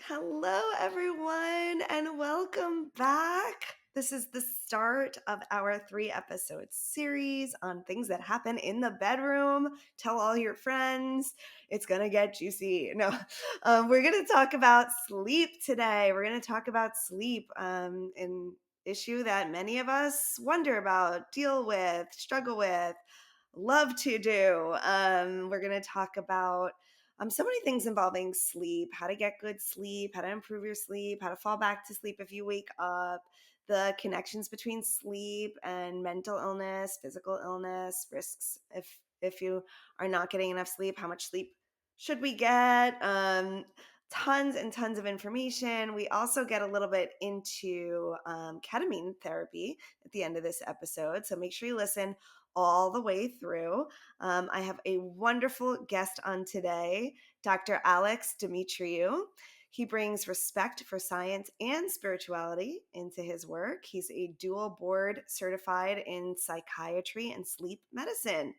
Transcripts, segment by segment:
Hello, everyone, and welcome back. This is the start of our 3-episode series on things that happen in the bedroom. Tell all your friends. It's going to get juicy. No, we're going to talk about sleep today. We're going to talk about sleep, an issue that many of us wonder about, deal with, struggle with, love to do. We're going to talk about so many things involving sleep, how to get good sleep, how to improve your sleep, how to fall back to sleep if you wake up, the connections between sleep and mental illness, physical illness, risks if you are not getting enough sleep, how much sleep should we get? Tons and tons of information. We also get a little bit into ketamine therapy at the end of this episode. So make sure you listen all the way through. I have a wonderful guest on today, Dr. Alex Dimitriou. He brings respect for science and spirituality into his work. He's a dual board certified in psychiatry and sleep medicine.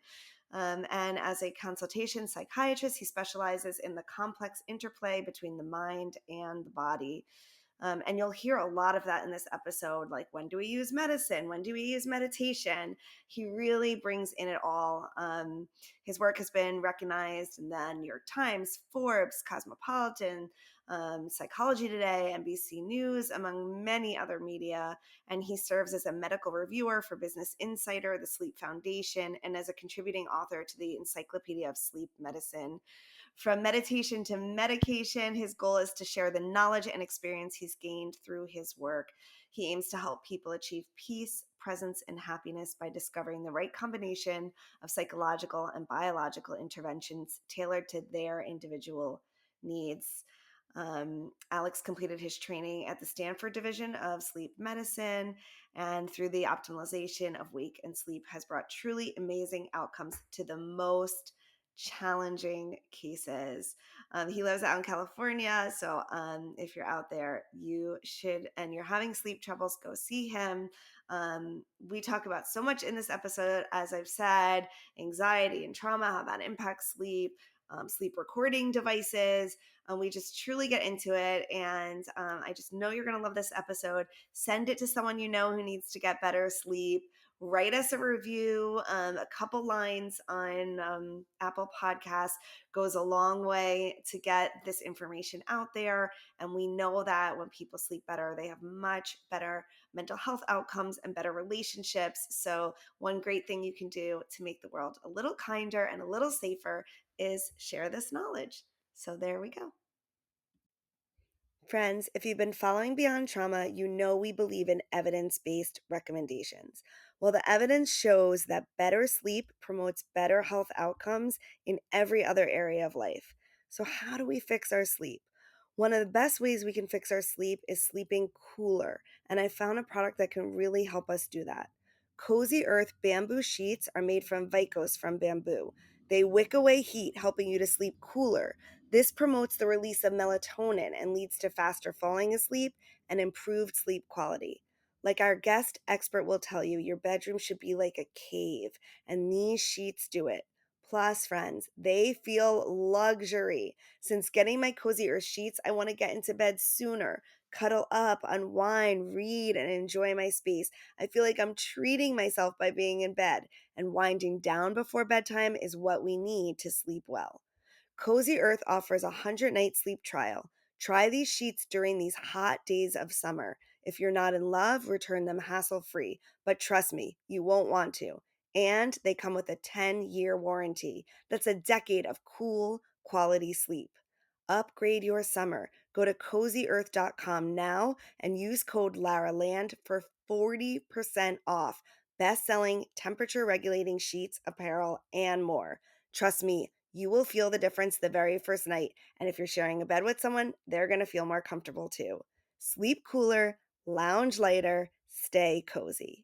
And as a consultation psychiatrist, he specializes in the complex interplay between the mind and the body. And you'll hear a lot of that in this episode, like when do we use medicine? When do we use meditation? He really brings in it all. His work has been recognized in the New York Times, Forbes, Cosmopolitan, Psychology Today, NBC News, among many other media. And he serves as a medical reviewer for Business Insider, the Sleep Foundation, and as a contributing author to the Encyclopedia of Sleep Medicine. From meditation to medication, his goal is to share the knowledge and experience he's gained through his work. He aims to help people achieve peace, presence, and happiness by discovering the right combination of psychological and biological interventions tailored to their individual needs. Alex completed his training at the Stanford Division of Sleep Medicine, and through the optimization of wake and sleep has brought truly amazing outcomes to the most challenging cases. He lives out in California, so if you're out there, you should, and you're having sleep troubles, go see him. We talk about so much in this episode, as I've said, anxiety and trauma, how that impacts sleep, sleep recording devices. We just truly get into it, and I just know you're going to love this episode. Send it to someone you know who needs to get better sleep. Write us a review. A couple lines on Apple Podcasts goes a long way to get this information out there. And we know that when people sleep better, they have much better mental health outcomes and better relationships. So one great thing you can do to make the world a little kinder and a little safer is share this knowledge. So there we go. Friends, if you've been following Beyond Trauma, you know we believe in evidence-based recommendations. Well, the evidence shows that better sleep promotes better health outcomes in every other area of life. So how do we fix our sleep? One of the best ways we can fix our sleep is sleeping cooler, and I found a product that can really help us do that. Cozy Earth bamboo sheets are made from Vicos from bamboo. They wick away heat, helping you to sleep cooler. This promotes the release of melatonin and leads to faster falling asleep and improved sleep quality. Like our guest expert will tell you, your bedroom should be like a cave, and these sheets do it. Plus, friends, they feel luxury. Since getting my Cozy Earth sheets, I want to get into bed sooner, cuddle up, unwind, read, and enjoy my space. I feel like I'm treating myself by being in bed, and winding down before bedtime is what we need to sleep well. Cozy Earth offers a 100-night sleep trial. Try these sheets during these hot days of summer. If you're not in love, return them hassle-free. But trust me, you won't want to. And they come with a 10-year warranty. That's a decade of cool, quality sleep. Upgrade your summer. Go to CozyEarth.com now and use code Lara Land for 40% off. Best-selling, temperature-regulating sheets, apparel, and more. Trust me, you will feel the difference the very first night, and if you're sharing a bed with someone, they're going to feel more comfortable too. Sleep cooler, lounge lighter, stay cozy.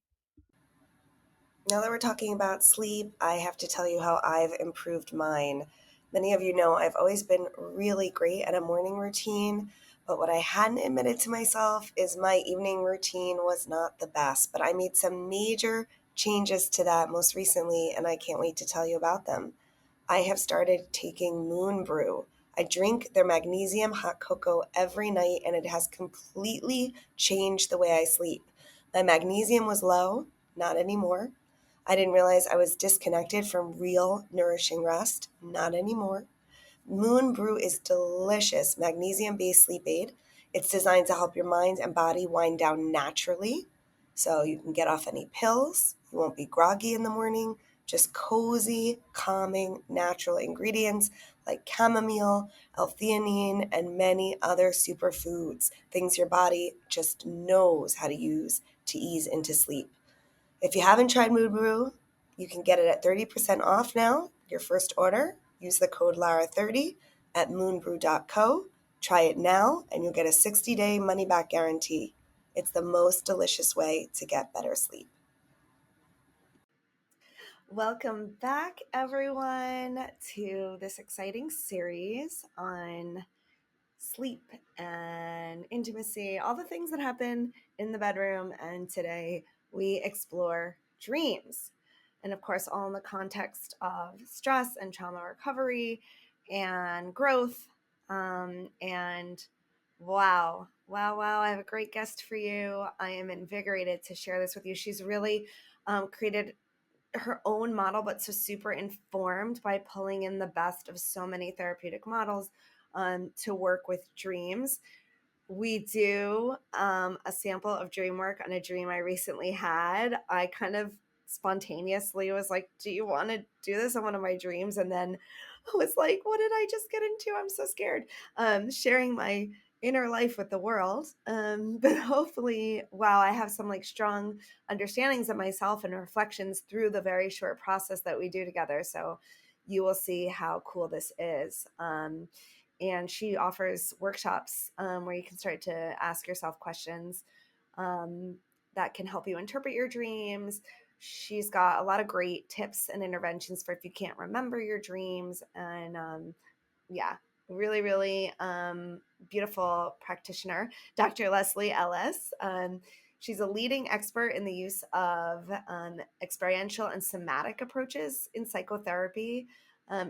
Now that we're talking about sleep, I have to tell you how I've improved mine. Many of you know I've always been really great at a morning routine, but what I hadn't admitted to myself is my evening routine was not the best, but I made some major changes to that most recently, and I can't wait to tell you about them. I have started taking moon brew. I drink their magnesium hot cocoa every night, and it has completely changed the way I sleep. My magnesium was low, not anymore. I didn't realize I was disconnected from real nourishing rest, not anymore. Moon Brew is delicious magnesium-based sleep aid. It's designed to help your mind and body wind down naturally, so you can get off any pills. You won't be groggy in the morning. Just cozy, calming, natural ingredients like chamomile, L-theanine, and many other superfoods, things your body just knows how to use to ease into sleep. If you haven't tried Moon Brew, you can get it at 30% off now. Your first order, use the code Lara30 at moonbrew.co. Try it now, and you'll get a 60-day money-back guarantee. It's the most delicious way to get better sleep. Welcome back, everyone, to this exciting series on sleep and intimacy, all the things that happen in the bedroom. And today we explore dreams. And of course, all in the context of stress and trauma recovery and growth. And wow, I have a great guest for you. I am invigorated to share this with you. She's really created her own model, but so super informed by pulling in the best of so many therapeutic models to work with dreams. We do a sample of dreamwork on a dream I recently had. I kind of spontaneously was like, do you want to do this on one of my dreams? And then I was like, what did I just get into? I'm so scared. Sharing my inner life with the world. But hopefully, wow, I have some like strong understandings of myself and reflections through the very short process that we do together. So you will see how cool this is. And she offers workshops where you can start to ask yourself questions that can help you interpret your dreams. She's got a lot of great tips and interventions for if you can't remember your dreams. And yeah, really beautiful practitioner, Dr. Leslie Ellis. She's a leading expert in the use of experiential and somatic approaches in psychotherapy,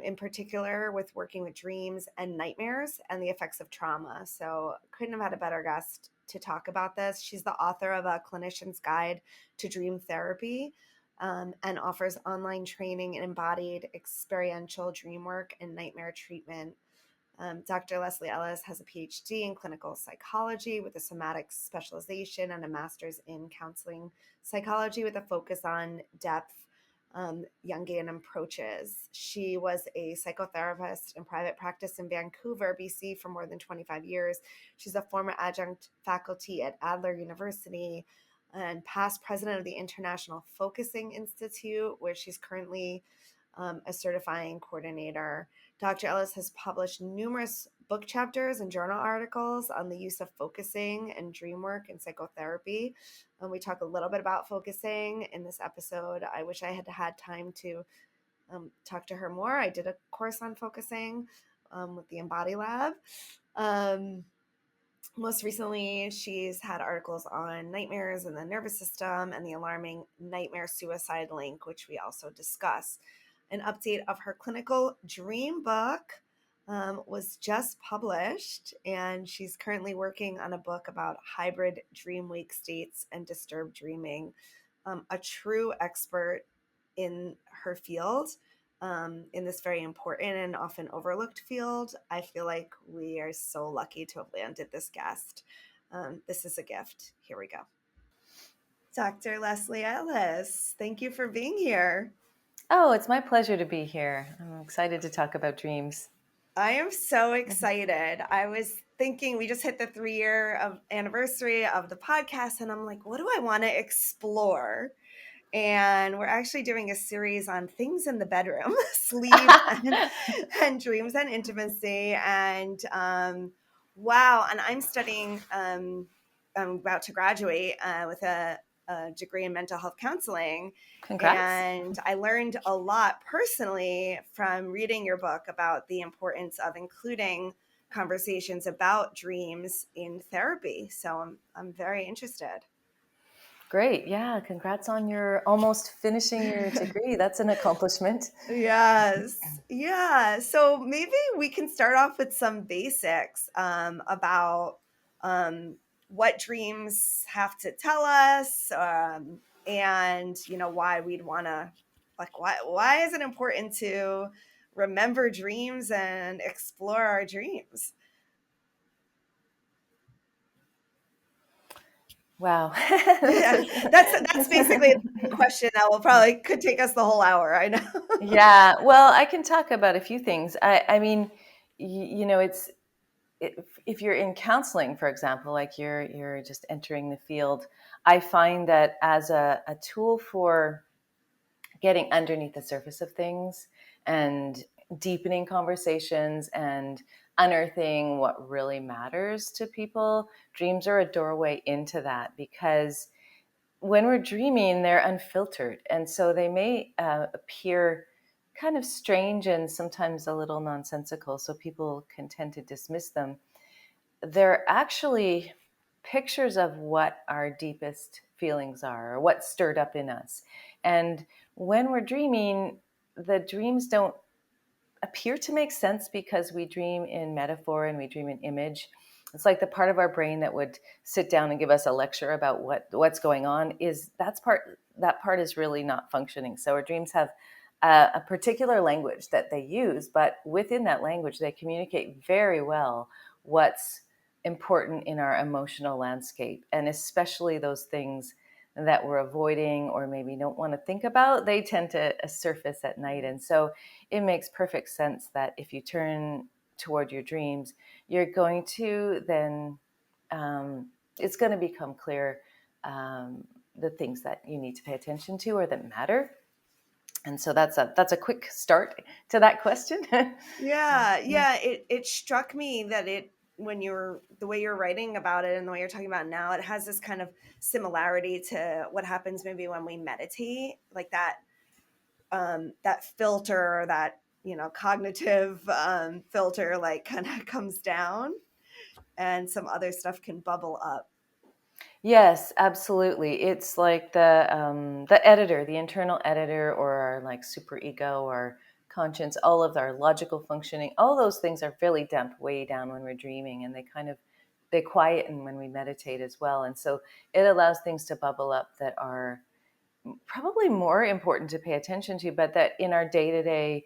in particular with working with dreams and nightmares and the effects of trauma. So couldn't have had a better guest to talk about this. She's the author of A Clinician's Guide to Dream Therapy, and offers online training in embodied experiential dream work and nightmare treatment. Dr. Leslie Ellis has a PhD in clinical psychology with a somatic specialization and a master's in counseling psychology with a focus on depth Jungian approaches. She was a psychotherapist in private practice in Vancouver, BC for more than 25 years. She's a former adjunct faculty at Adler University and past president of the International Focusing Institute, where she's currently a certifying coordinator. Dr. Ellis has published numerous book chapters and journal articles on the use of focusing and dream work in psychotherapy. And we talk a little bit about focusing in this episode. I wish I had had time to talk to her more. I did a course on focusing with the Embody Lab. Most recently, she's had articles on nightmares and the nervous system and the alarming nightmare suicide link, which we also discuss. An update of her clinical dream book was just published, and she's currently working on a book about hybrid dream wake states and disturbed dreaming. A true expert in her field, in this very important and often overlooked field. I feel like we are so lucky to have landed this guest. This is a gift. Here we go. Dr. Leslie Ellis, thank you for being here. Oh, it's my pleasure to be here. I'm excited to talk about dreams. I am so excited. I was thinking we just hit the 3-year anniversary of the podcast, and I'm like, what do I want to explore? And we're actually doing a series on things in the bedroom, sleep and dreams and intimacy. And wow, and I'm studying, I'm about to graduate with a degree in mental health counseling. Congrats. And I learned a lot personally from reading your book about the importance of including conversations about dreams in therapy. So I'm very interested. Great. Yeah. Congrats on your almost finishing your degree. That's an accomplishment. Yes. Yeah. So maybe we can start off with some basics about um, what dreams have to tell us, and why we'd want to, like, why is it important to remember dreams and explore our dreams? Wow. Yeah, that's basically the question that will probably could take us the whole hour. I know. Yeah. Well, I can talk about a few things. I mean, it's if you're in counseling, for example, like you're just entering the field, I find that as a tool for getting underneath the surface of things and deepening conversations and unearthing what really matters to people, dreams are a doorway into that because when we're dreaming, they're unfiltered. And so they may appear kind of strange and sometimes a little nonsensical. So people can tend to dismiss them. They're actually pictures of what our deepest feelings are or what's stirred up in us. And when we're dreaming, the dreams don't appear to make sense because we dream in metaphor and we dream in image. It's like the part of our brain that would sit down and give us a lecture about what's going on is that part is really not functioning. So our dreams have a particular language that they use, but within that language, they communicate very well what's important in our emotional landscape, and especially those things that we're avoiding or maybe don't want to think about, they tend to surface at night. And so it makes perfect sense that if you turn toward your dreams, you're going to then, it's going to become clear the things that you need to pay attention to or that matter. And so that's a quick start to that question. Yeah, yeah. It struck me that when you're the way you're writing about it and the way you're talking about it now, it has this kind of similarity to what happens maybe when we meditate, like that filter, that cognitive filter, like kind of comes down, and some other stuff can bubble up. Yes, absolutely. It's like the editor, the internal editor, or our like super ego or conscience, all of our logical functioning, all those things are really damped way down when we're dreaming, and they quieten when we meditate as well. And so it allows things to bubble up that are probably more important to pay attention to, but that in our day to day,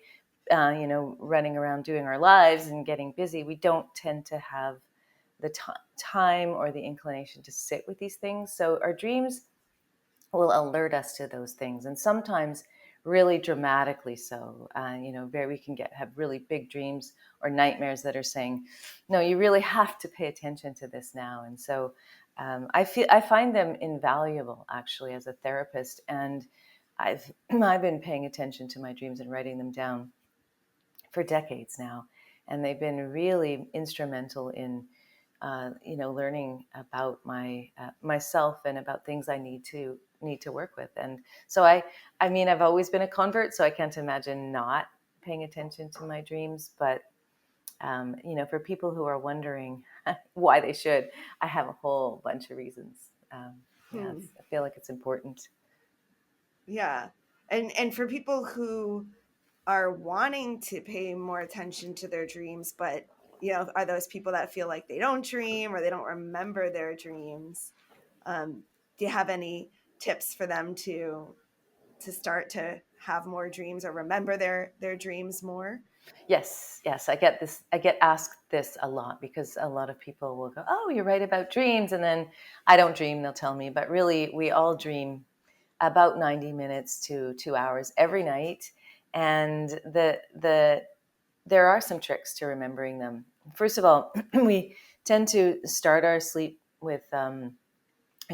running around doing our lives and getting busy, we don't tend to have the time or the inclination to sit with these things. So our dreams will alert us to those things, and sometimes really dramatically so. We can have really big dreams or nightmares that are saying, "No, you really have to pay attention to this now." And so I find them invaluable actually as a therapist, and I've been paying attention to my dreams and writing them down for decades now, and they've been really instrumental in learning about myself and about things I need to work with. And so I mean, I've always been a convert, so I can't imagine not paying attention to my dreams. But for people who are wondering why they should, I have a whole bunch of reasons. Hmm. I feel like it's important. Yeah, and for people who are wanting to pay more attention to their dreams, but are those people that feel like they don't dream or they don't remember their dreams. Do you have any tips for them to start to have more dreams or remember their dreams more? Yes, I get this. I get asked this a lot because a lot of people will go, "Oh, you're right about dreams," and then I don't dream. They'll tell me, but really, we all dream about 90 minutes to 2 hours every night, and there are some tricks to remembering them. First of all, we tend to start our sleep with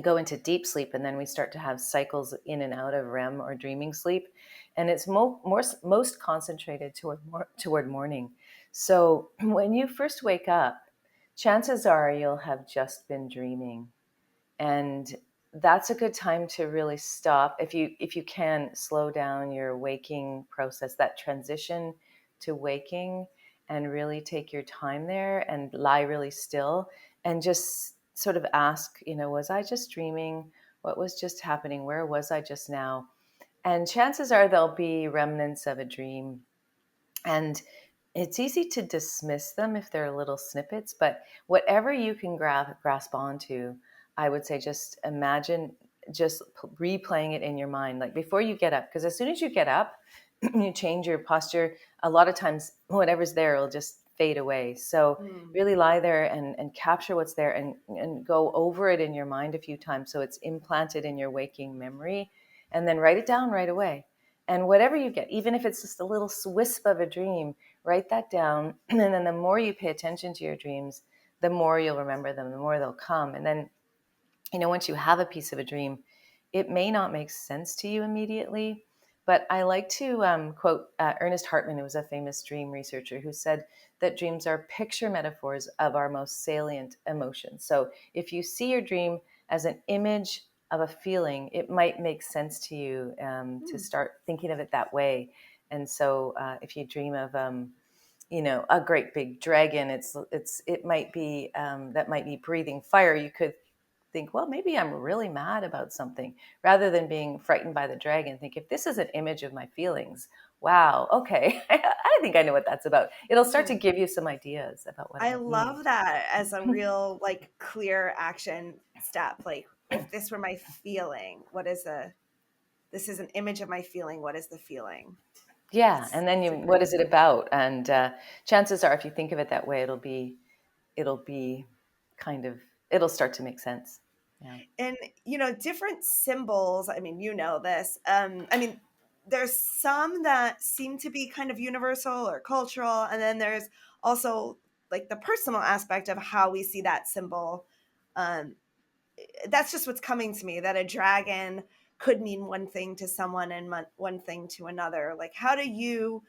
go into deep sleep, and then we start to have cycles in and out of REM or dreaming sleep, and it's most concentrated toward morning. So when you first wake up, chances are you'll have just been dreaming, and that's a good time to really stop. If you can slow down your waking process, that transition to waking, and really take your time there and lie really still and just sort of ask, was I just dreaming, What was just happening? Where was I just now? And chances are there'll be remnants of a dream. And it's easy to dismiss them if they're little snippets, but whatever you can grasp onto, I would say just imagine just replaying it in your mind, like before you get up. Because as soon as you get up, you change your posture. A lot of times, whatever's there will just fade away. So Mm. really lie there and capture what's there and go over it in your mind a few times so it's implanted in your waking memory, and then write it down right away. And whatever you get, even if it's just a little wisp of a dream, write that down. And then the more you pay attention to your dreams, the more you'll remember them, the more they'll come. And then, once you have a piece of a dream, it may not make sense to you immediately. But I like to quote Ernest Hartman, who was a famous dream researcher, who said that dreams are picture metaphors of our most salient emotions. So if you see your dream as an image of a feeling, it might make sense to you to Mm. start thinking of it that way. And so if you dream of a great big dragon, it might be that might be breathing fire. You could think, well, maybe I'm really mad about something, rather than being frightened by the dragon. Think, if this is an image of my feelings, wow, okay, I think I know what that's about. It'll start to Mm. give you some ideas about what it I might mean. love that as a real like clear action step. Like if this were my feeling, this is an image of my feeling. What is the feeling? Yeah, That's and then super what is it cool. about? And chances are, if you think of it that way, it'll be kind of it'll start to make sense. Yeah. And different symbols, I mean, this, I mean, there's some that seem to be kind of universal or cultural, and then there's also like the personal aspect of how we see that symbol. um that's just what's coming to me, that a dragon could mean one thing to someone and one thing to another. Like, how do you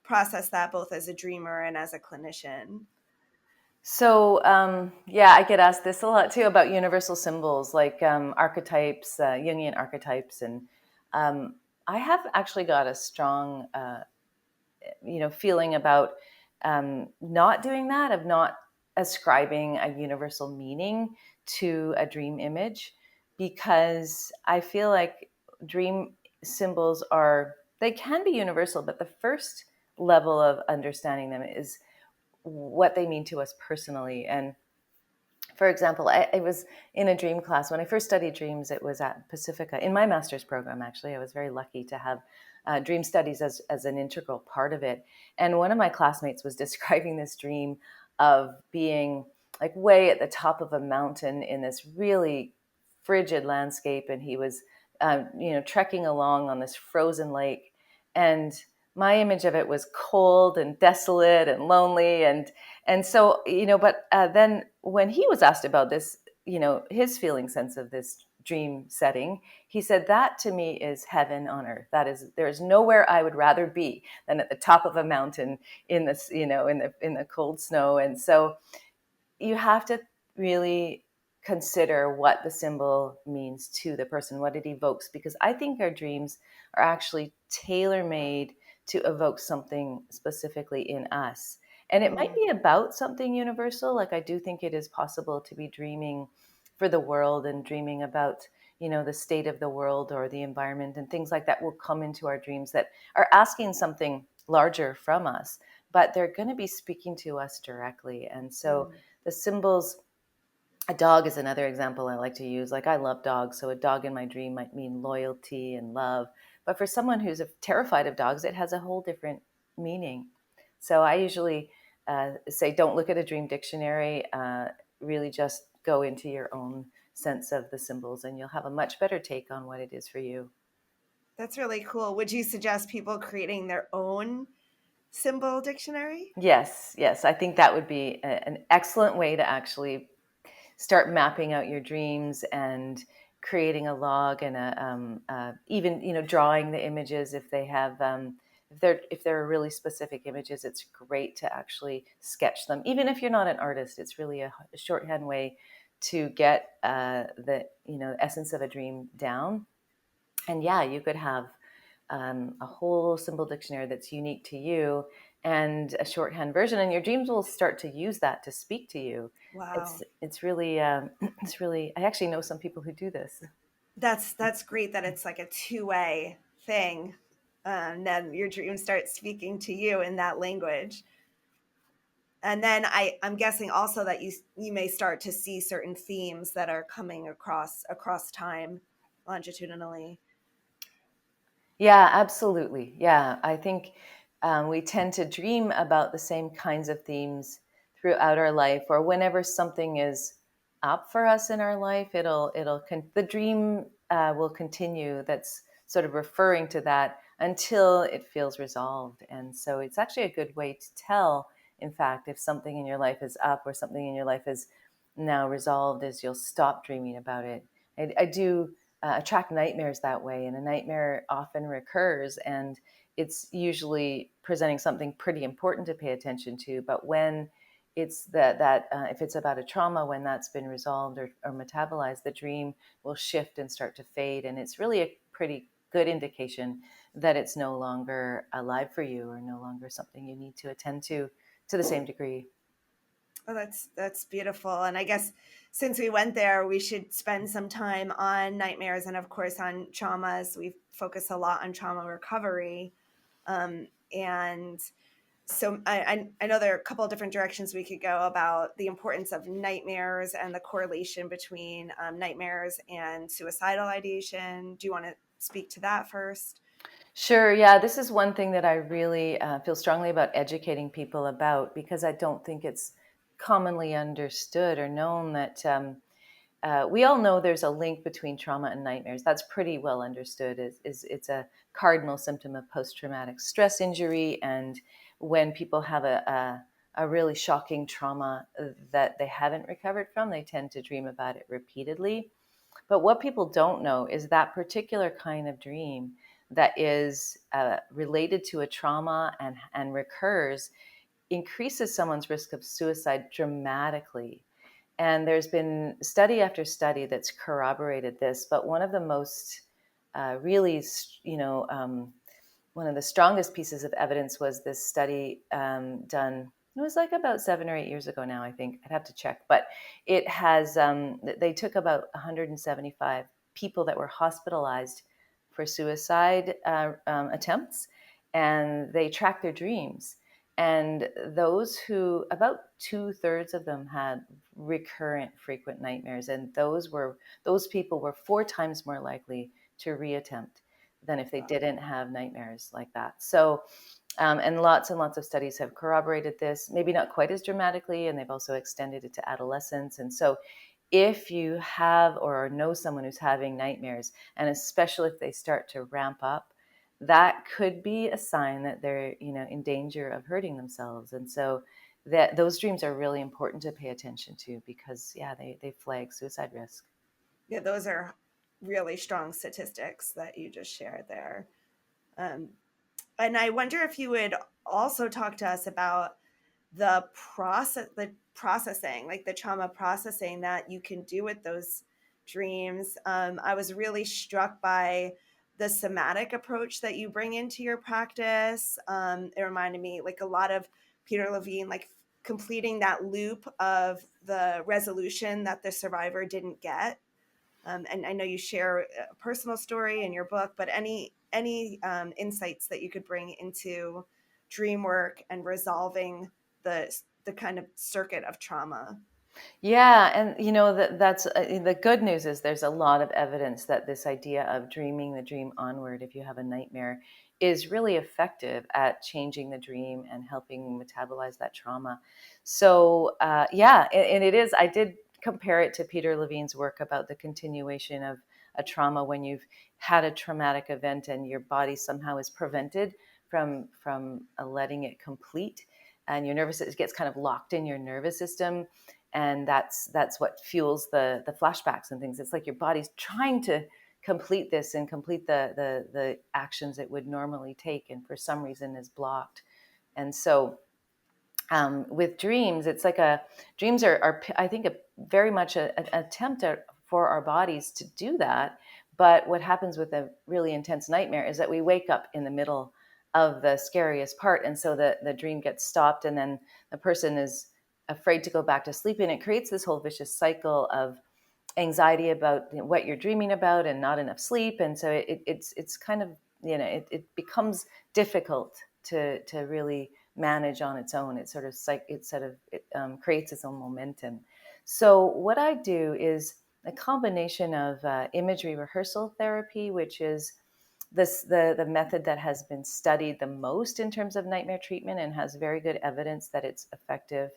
process that both as a dreamer and as a clinician? So, yeah, I get asked this a lot too about universal symbols like archetypes, Jungian archetypes. And I have actually got a strong, feeling about not doing that, of not ascribing a universal meaning to a dream image, because I feel like dream symbols they can be universal, but the first level of understanding them is what they mean to us personally. And for example, I was in a dream class when I first studied dreams. It was at Pacifica in my master's program. Actually, I was very lucky to have dream studies as an integral part of it. And one of my classmates was describing this dream of being like way at the top of a mountain in this really frigid landscape, and he was, trekking along on this frozen lake. And my image of it was cold and desolate and lonely, and so, but then when he was asked about this, his feeling sense of this dream setting, he said, that to me is heaven on earth. There is nowhere I would rather be than at the top of a mountain in this, in the cold snow. And so you have to really consider what the symbol means to the person, what it evokes, because I think our dreams are actually tailor made to evoke something specifically in us. And it might Mm, be about something universal. Like, I do think it is possible to be dreaming for the world and dreaming about, the state of the world or the environment, and things like that will come into our dreams that are asking something larger from us, but they're going to be speaking to us directly. And so mm. the symbols, a dog is another example I like to use. Like, I love dogs, so a dog in my dream might mean loyalty and love. But for someone who's terrified of dogs, it has a whole different meaning. So I usually say, don't look at a dream dictionary. Really just go into your own sense of the symbols, and you'll have a much better take on what it is for you. That's really cool. Would you suggest people creating their own symbol dictionary? Yes, yes. I think that would be an excellent way to actually start mapping out your dreams and creating a log, and even drawing the images if they have if they're really specific images. It's great to actually sketch them, even if you're not an artist. It's really a shorthand way to get the essence of a dream down. And yeah, you could have a whole symbol dictionary that's unique to you, and a shorthand version, and your dreams will start to use that to speak to you. Wow. It's really it's really, I actually know some people who do this. That's great that it's like a two-way thing. Then your dream starts speaking to you in that language. And then I'm guessing also that you may start to see certain themes that are coming across time longitudinally. Yeah, absolutely. Yeah, I think we tend to dream about the same kinds of themes throughout our life, or whenever something is up for us in our life, the dream will continue. That's sort of referring to that until it feels resolved. And so it's actually a good way to tell, in fact, if something in your life is up or something in your life is now resolved, is you'll stop dreaming about it. I do attract nightmares that way, and a nightmare often recurs, and it's usually presenting something pretty important to pay attention to. But when it's that if it's about a trauma, when that's been resolved or metabolized, the dream will shift and start to fade, and it's really a pretty good indication that it's no longer alive for you, or no longer something you need to attend to the same degree. Oh, that's beautiful. And I guess since we went there, we should spend some time on nightmares and, of course, on traumas. We focus a lot on trauma recovery, and so I know there are a couple of different directions we could go about the importance of nightmares and the correlation between nightmares and suicidal ideation. Do you want to speak to that first? Sure. Yeah, this is one thing that I really feel strongly about educating people about, because I don't think it's commonly understood or known that we all know there's a link between trauma and nightmares. That's pretty well understood. It's a cardinal symptom of post-traumatic stress injury, and when people have a really shocking trauma that they haven't recovered from, they tend to dream about it repeatedly. But what people don't know is that particular kind of dream that is related to a trauma and recurs increases someone's risk of suicide dramatically. And there's been study after study that's corroborated this. But one of the most really, one of the strongest pieces of evidence was this study done. It was like about 7 or 8 years ago now, I think. I'd have to check. But it has, they took about 175 people that were hospitalized for suicide attempts, and they tracked their dreams. And those who, about 2/3 of them had recurrent, frequent nightmares, and those people were 4 times more likely to reattempt than if they didn't have nightmares like that. So, and lots of studies have corroborated this, maybe not quite as dramatically, and they've also extended it to adolescents. And so, if you have or know someone who's having nightmares, and especially if they start to ramp up, that could be a sign that they're, in danger of hurting themselves. And so, that those dreams are really important to pay attention to, because yeah, they flag suicide risk. Yeah, those are really strong statistics that you just shared there. Um, and I wonder if you would also talk to us about the processing, like the trauma processing that you can do with those dreams. I was really struck by the somatic approach that you bring into your practice. It reminded me like a lot of Peter Levine, like completing that loop of the resolution that the survivor didn't get. And I know you share a personal story in your book, but any insights that you could bring into dream work and resolving the kind of circuit of trauma. Yeah, and that's the good news is there's a lot of evidence that this idea of dreaming the dream onward, if you have a nightmare, is really effective at changing the dream and helping metabolize that trauma. So yeah, and it is. I did compare it to Peter Levine's work about the continuation of a trauma when you've had a traumatic event and your body somehow is prevented from letting it complete, and your nervous it gets kind of locked in your nervous system, and that's what fuels the flashbacks and things. It's like your body's trying to complete this and complete the actions it would normally take, and for some reason is blocked. And so with dreams, it's like dreams are I think very much an attempt for our bodies to do that. But what happens with a really intense nightmare is that we wake up in the middle of the scariest part, and so the dream gets stopped, and then the person is afraid to go back to sleep, and it creates this whole vicious cycle of anxiety about what you're dreaming about and not enough sleep, and so it's kind of, it becomes difficult to really manage on its own. It sort of creates its own momentum. So what I do is a combination of imagery rehearsal therapy, which is the method that has been studied the most in terms of nightmare treatment and has very good evidence that it's effective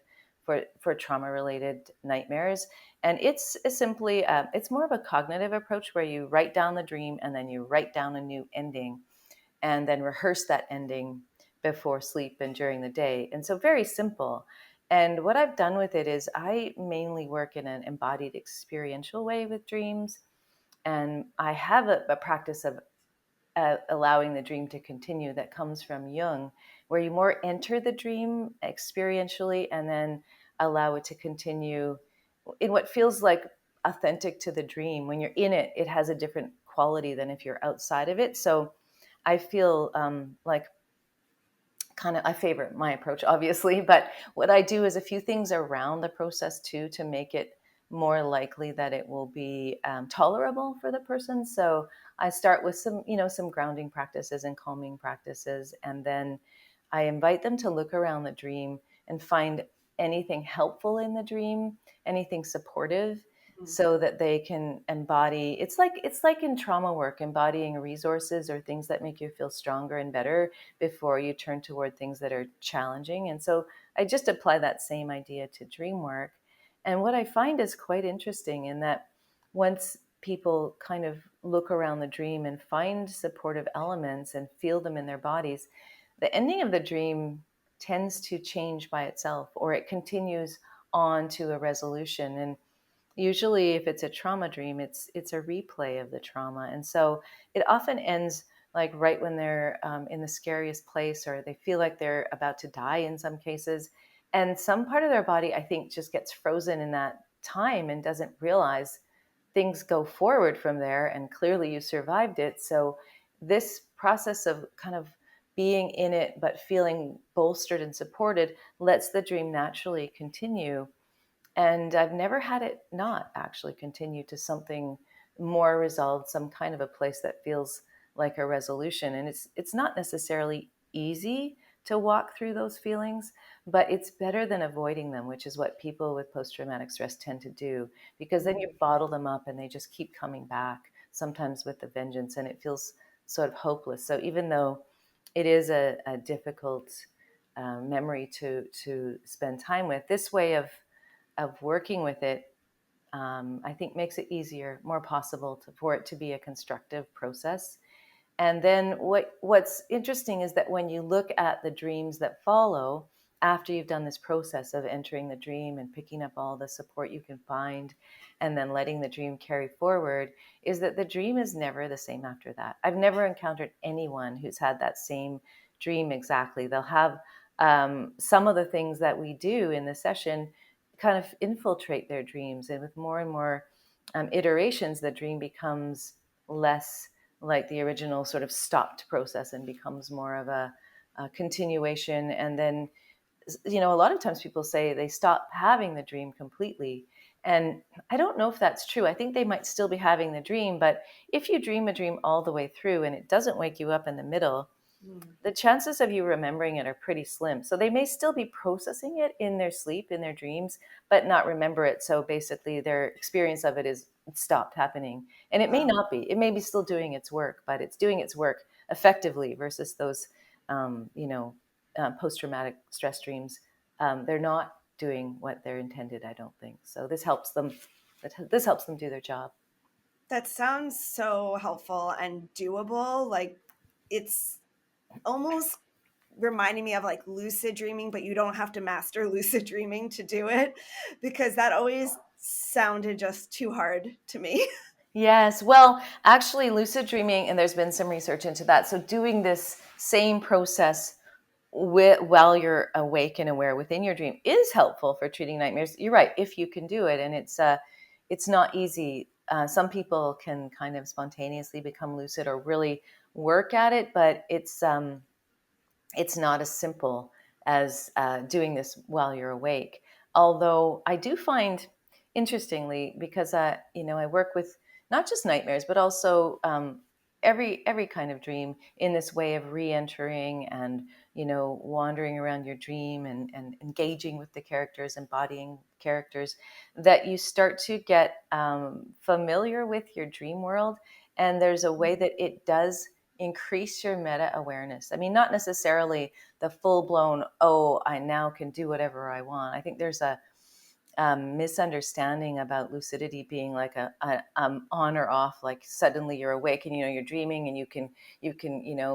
for trauma related nightmares. And it's simply it's more of a cognitive approach where you write down the dream and then you write down a new ending and then rehearse that ending before sleep and during the day. And so very simple. And what I've done with it is I mainly work in an embodied experiential way with dreams. And I have a practice of allowing the dream to continue that comes from Jung, where you more enter the dream experientially and then allow it to continue in what feels like authentic to the dream. When you're in it, it has a different quality than if you're outside of it. So I feel like kind of, I favorite my approach, obviously, but what I do is a few things around the process too to make it more likely that it will be tolerable for the person. So I start with some grounding practices and calming practices, and then I invite them to look around the dream and find anything helpful in the dream, anything supportive, Mm. so that they can embody. It's like in trauma work, embodying resources or things that make you feel stronger and better before you turn toward things that are challenging. And so I just apply that same idea to dream work. And what I find is quite interesting in that once people kind of look around the dream and find supportive elements and feel them in their bodies, the ending of the dream tends to change by itself, or it continues on to a resolution. And usually if it's a trauma dream, it's a replay of the trauma, and so it often ends like right when they're in the scariest place, or they feel like they're about to die in some cases, and some part of their body, I think, just gets frozen in that time and doesn't realize things go forward from there, and clearly you survived it. So this process of kind of being in it but feeling bolstered and supported lets the dream naturally continue, and I've never had it not actually continue to something more resolved, some kind of a place that feels like a resolution. And it's not necessarily easy to walk through those feelings, but it's better than avoiding them, which is what people with post-traumatic stress tend to do, because then you Mm. bottle them up and they just keep coming back, sometimes with a vengeance, and it feels sort of hopeless. So even though it is a difficult memory to spend time with, this way of working with it, I think makes it easier, more possible for it to be a constructive process. And then what's interesting is that when you look at the dreams that follow after you've done this process of entering the dream and picking up all the support you can find and then letting the dream carry forward, is that the dream is never the same after that. I've never encountered anyone who's had that same dream exactly. They'll have some of the things that we do in the session kind of infiltrate their dreams, and with more and more iterations, the dream becomes less like the original sort of stopped process and becomes more of a continuation. And then, a lot of times people say they stop having the dream completely. And I don't know if that's true. I think they might still be having the dream, but if you dream a dream all the way through and it doesn't wake you up in the middle, Mm. the chances of you remembering it are pretty slim. So they may still be processing it in their sleep, in their dreams, but not remember it. So basically, their experience of it is stopped happening. And it may Wow. not be. It may be still doing its work, but it's doing its work effectively versus those, post traumatic stress dreams. They're not doing what they're intended, I don't think. So this helps them. This helps them do their job. That sounds so helpful and doable. Like it's almost reminding me of like lucid dreaming, but you don't have to master lucid dreaming to do it because that always sounded just too hard to me. Yes. Well, actually, lucid dreaming, and there's been some research into that. So, doing this same process while you're awake and aware within your dream is helpful for treating nightmares. You're right, if you can do it, and it's not easy. Some people can kind of spontaneously become lucid or really work at it, but it's not as simple as doing this while you're awake. Although I do find interestingly, because I work with not just nightmares, but also every kind of dream in this way of re-entering and wandering around your dream and engaging with the characters, embodying characters, that you start to get familiar with your dream world. And there's a way that it does increase your meta awareness. I mean, not necessarily the full blown, oh, I now can do whatever I want. I think there's a misunderstanding about lucidity being like a on or off, like suddenly you're awake and you're dreaming and you can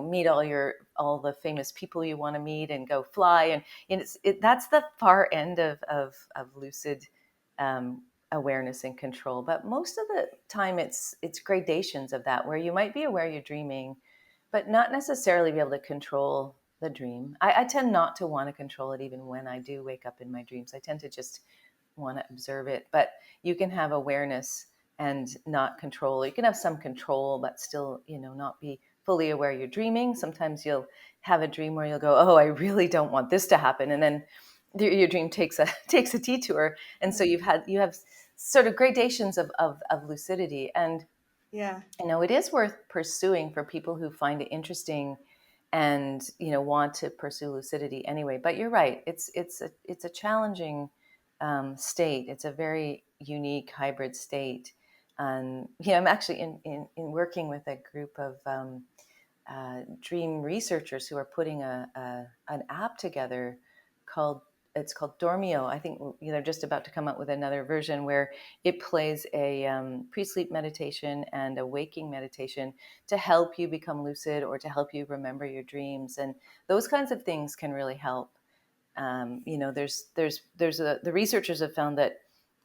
meet all the famous people you want to meet and go fly, and that's the far end of lucid um, awareness and control. But most of the time it's gradations of that, where you might be aware you're dreaming but not necessarily be able to control the dream. I tend not to want to control it even when I do wake up in my dreams. I tend to just want to observe it. But you can have awareness and not control. You can have some control, but still, not be fully aware you're dreaming. Sometimes you'll have a dream where you'll go, "Oh, I really don't want this to happen," and then your dream takes a takes a detour. And so you have sort of gradations of lucidity. And Yeah. it is worth pursuing for people who find it interesting and want to pursue lucidity anyway. But you're right; it's a challenging state. It's a very unique hybrid state. And I'm actually in working with a group of dream researchers who are putting an app together called it's called Dormio. I think they're just about to come out with another version where it plays a pre-sleep meditation and a waking meditation to help you become lucid or to help you remember your dreams, and those kinds of things can really help. The researchers have found that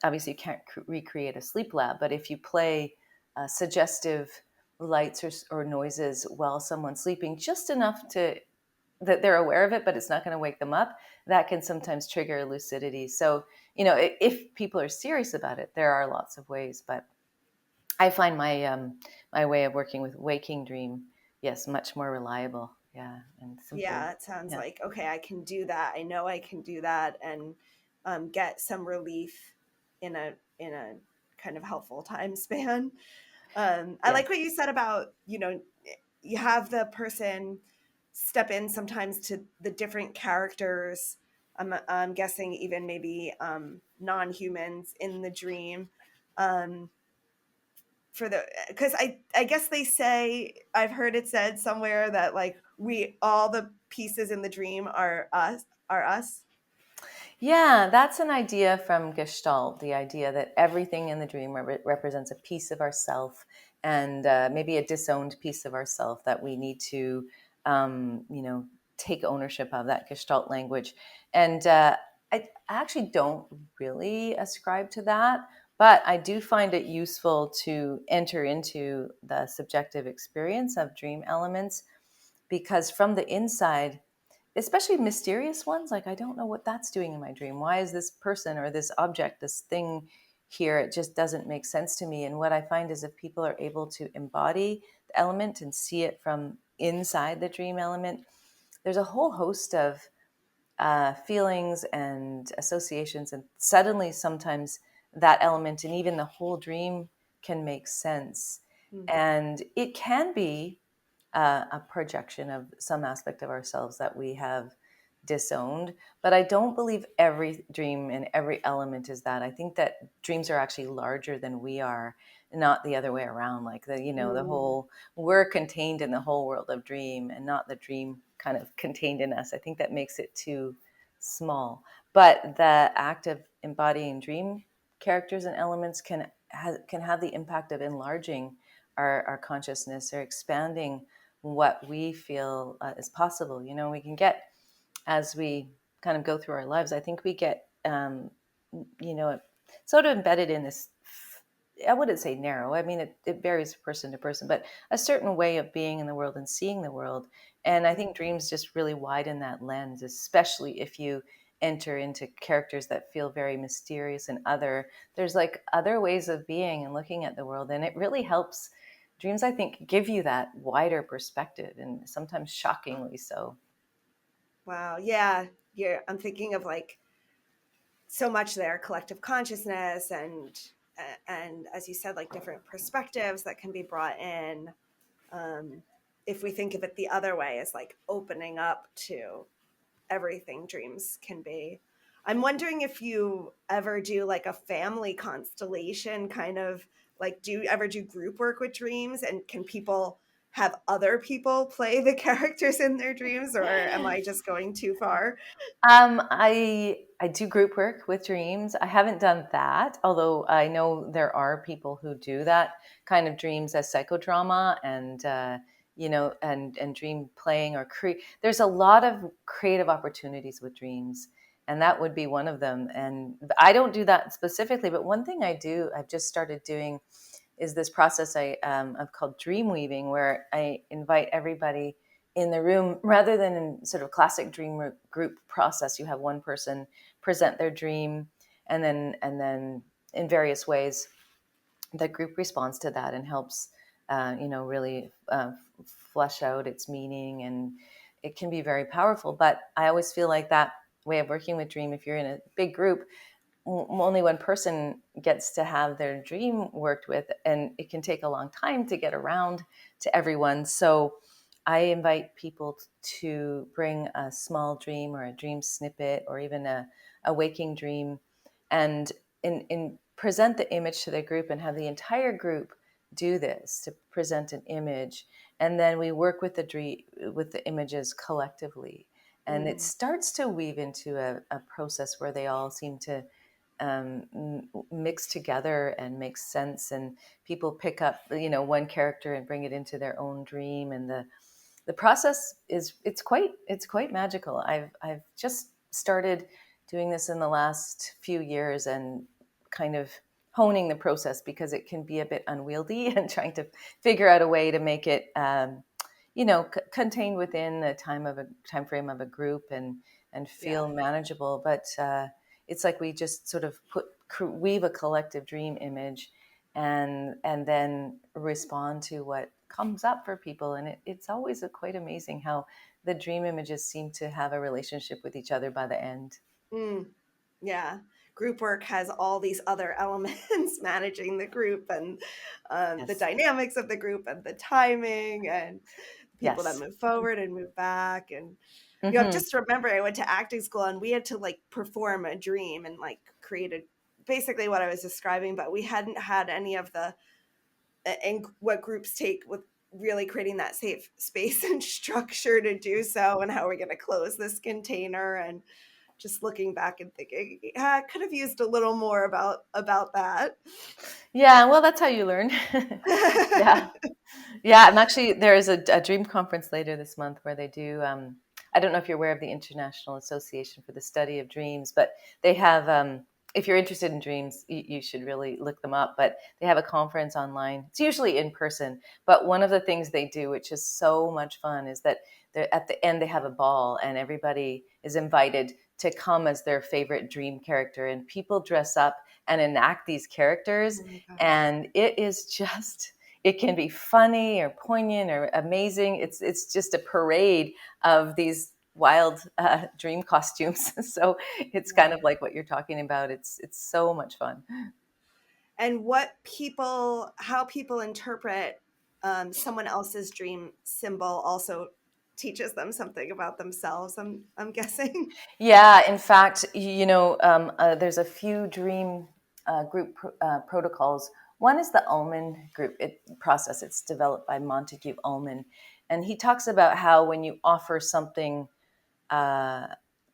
obviously you can't recreate a sleep lab, but if you play suggestive lights or noises while someone's sleeping, just enough to that they're aware of it, but it's not going to wake them up, that can sometimes trigger lucidity. So, if people are serious about it, there are lots of ways. But I find my way of working with waking dream, yes, much more reliable. Yeah, and simpler. Yeah, it sounds Yeah, like, okay, I can do that. I know I can do that, and get some relief in a kind of helpful time span. I yeah. like what you said about, you have the person step in sometimes to the different characters. I'm guessing even maybe non-humans in the dream. Um, for the because I guess they say, I've heard it said somewhere that like we all the pieces in the dream are us. Yeah, that's an idea from Gestalt, the idea that everything in the dream represents a piece of ourself, and maybe a disowned piece of ourself that we need to, um, you know, take ownership of, that Gestalt language. And I actually don't really ascribe to that, but I do find it useful to enter into the subjective experience of dream elements, because from the inside, especially mysterious ones, like I don't know what that's doing in my dream. Why is this person or this object, this thing here? It just doesn't make sense to me. And what I find is if people are able to embody the element and see it from inside the dream element, there's a whole host of feelings and associations, and suddenly sometimes that element and even the whole dream can make sense. Hmm. And it can be a projection of some aspect of ourselves that we have disowned. But I don't believe every dream and every element is that. I think that dreams are actually larger than we are, not the other way around. Like the Mm. whole, we're contained in the whole world of dream and not the dream kind of contained in us. I think that makes it too small. But the act of embodying dream characters and elements can have the impact of enlarging our consciousness, or expanding what we feel is possible. We can get, as we kind of go through our lives, I think we get, sort of embedded in this. I wouldn't say narrow. I mean, it varies person to person, but a certain way of being in the world and seeing the world. And I think dreams just really widen that lens, especially if you enter into characters that feel very mysterious and other. There's like other ways of being and looking at the world. And it really helps. Dreams, I think, give you that wider perspective, and sometimes shockingly so. Wow. Yeah. I'm thinking of like so much there, collective consciousness and as you said, like different perspectives that can be brought in. um, if we think of it the other way as like opening up to everything dreams can be. I'm wondering if you ever do like a family constellation kind of, like, do you ever do group work with dreams, and can people have other people play the characters in their dreams, or am I just going too far? I do group work with dreams. I haven't done that, although I know there are people who do that kind of dreams as psychodrama and and dream playing or create. There's a lot of creative opportunities with dreams, and that would be one of them. And I don't do that specifically, but one thing I've just started doing is this process I've called dream weaving, where I invite everybody in the room rather than in sort of classic dream group process. You have one person present their dream, and then in various ways the group responds to that and helps really flesh out its meaning, and it can be very powerful. But I always feel like that way of working with dream, if you're in a big group, only one person gets to have their dream worked with, and it can take a long time to get around to everyone. So I invite people to bring a small dream or a dream snippet or even a waking dream, and in present the image to the group and have the entire group do this to present an image, and then we work with the dream with the images collectively, and it Mm, starts to weave into a process where they all seem to mix together and make sense, and people pick up one character and bring it into their own dream, and the process is it's quite magical. I've just started doing this in the last few years and kind of honing the process because it can be a bit unwieldy and trying to figure out a way to make it contained within the time frame of a group and yeah. feel manageable. But it's like we just sort of weave a collective dream image and then respond to what comes up for people. And it's always quite amazing how the dream images seem to have a relationship with each other by the end. Mm, yeah. Group work has all these other elements managing the group and the Yes. dynamics of the group and the timing and people that Yes. move forward and move back. And I'm Hmm. just remembering I went to acting school and we had to like perform a dream and like created basically what I was describing, but we hadn't had any of the and what groups take with really creating that safe space and structure to do so, and how we're going to close this container. And just looking back and thinking, yeah, I could have used a little more about that. Yeah, well, that's how you learn. Yeah. Yeah, I'm actually there is a dream conference later this month where they do. I don't know if you're aware of the International Association for the Study of Dreams, but they have. If you're interested in dreams, you should really look them up. But they have a conference online. It's usually in person. But one of the things they do, which is so much fun, is that at the end they have a ball, and everybody is invited to come as their favorite dream character, and people dress up and enact these characters, Oh my gosh. and it is just it can be funny or poignant or amazing. It's just a parade of these wild dream costumes. So it's kind Yeah. of like what you're talking about. It's so much fun. And how people interpret someone else's dream symbol also teaches them something about themselves. I'm guessing. Yeah, in fact, there's a few dream group protocols. One is the Ullman group process. It's developed by Montague Ullman, and he talks about how when you offer something uh,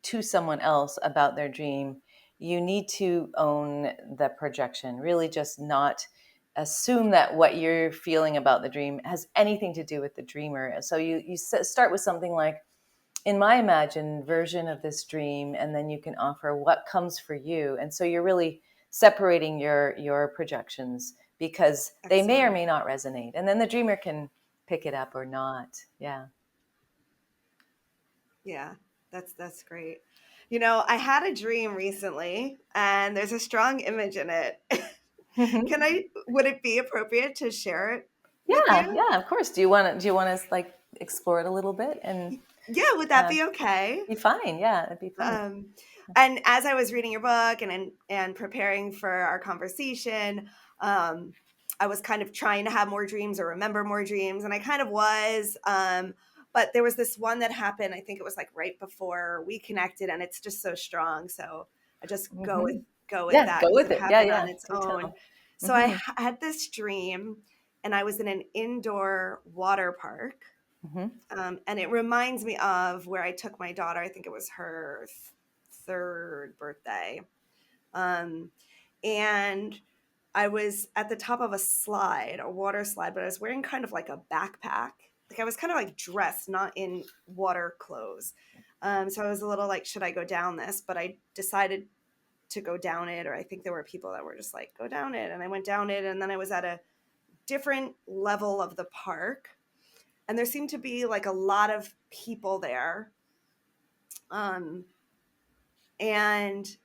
to someone else about their dream, you need to own the projection. Really, just not assume that what you're feeling about the dream has anything to do with the dreamer. So you start with something like, in my imagined version of this dream, and then you can offer what comes for you. And so you're really separating your projections because they may or Excellent. may not resonate, and then the dreamer can pick it up or not. Yeah. Yeah, that's great. I had a dream recently and there's a strong image in it. Would it be appropriate to share it with Yeah, you? yeah, of course. Do you want to like explore it a little bit and Yeah, would that uh, be okay? be fine? Yeah, it'd be fun. Um, And as I was reading your book and preparing for our conversation, I was kind of trying to have more dreams or remember more dreams, and I kind of was. But there was this one that happened. I think it was like right before we connected, and it's just so strong. So I just Hmm. go with Yeah, that go because with it it. Yeah, happened on yeah. its Do own. tell. So I Hmm. had this dream, and I was in an indoor water park. Hmm. And it reminds me of where I took my daughter. I think it was her third birthday. Um, and I was at the top of a slide, a water slide, but I was wearing kind of like a backpack. Like I was kind of like dressed, not in water clothes. So I was a little like, should I go down this? But I decided to go down it, or I think there were people that were just like, go down it. And I went down it. And then I was at a different level of the park. And there seemed to be like a lot of people there. Um, and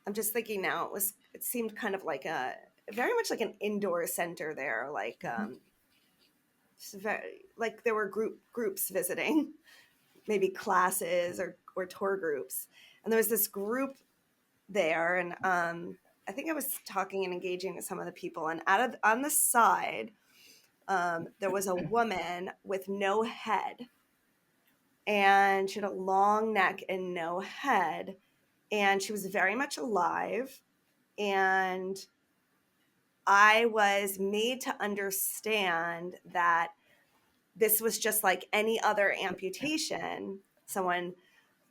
I'm just thinking now, it seemed kind of like a very much like an indoor center there, like like there were groups visiting, maybe classes or tour groups, and there was this group there, and I think I was talking and engaging with some of the people, and on the side, there was a woman with no head, and she had a long neck and no head, and she was very much alive, and I was made to understand that this was just like any other amputation, someone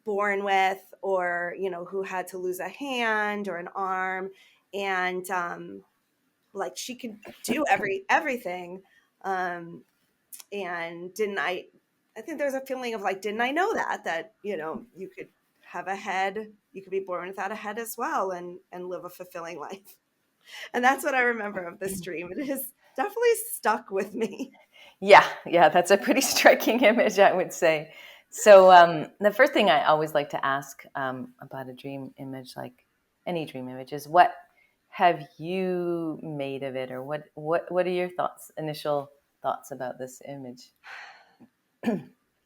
born with, or, who had to lose a hand or an arm. And like she could do everything. Um, and I think there's a feeling of like, didn't I know that, you could have a head, you could be born without a head as well and live a fulfilling life. And that's what I remember of this dream. It has definitely stuck with me. Yeah, yeah, that's a pretty striking image, I would say. So, the first thing I always like to ask about a dream image, like any dream image, is what have you made of it, or what are your thoughts, initial thoughts about this image?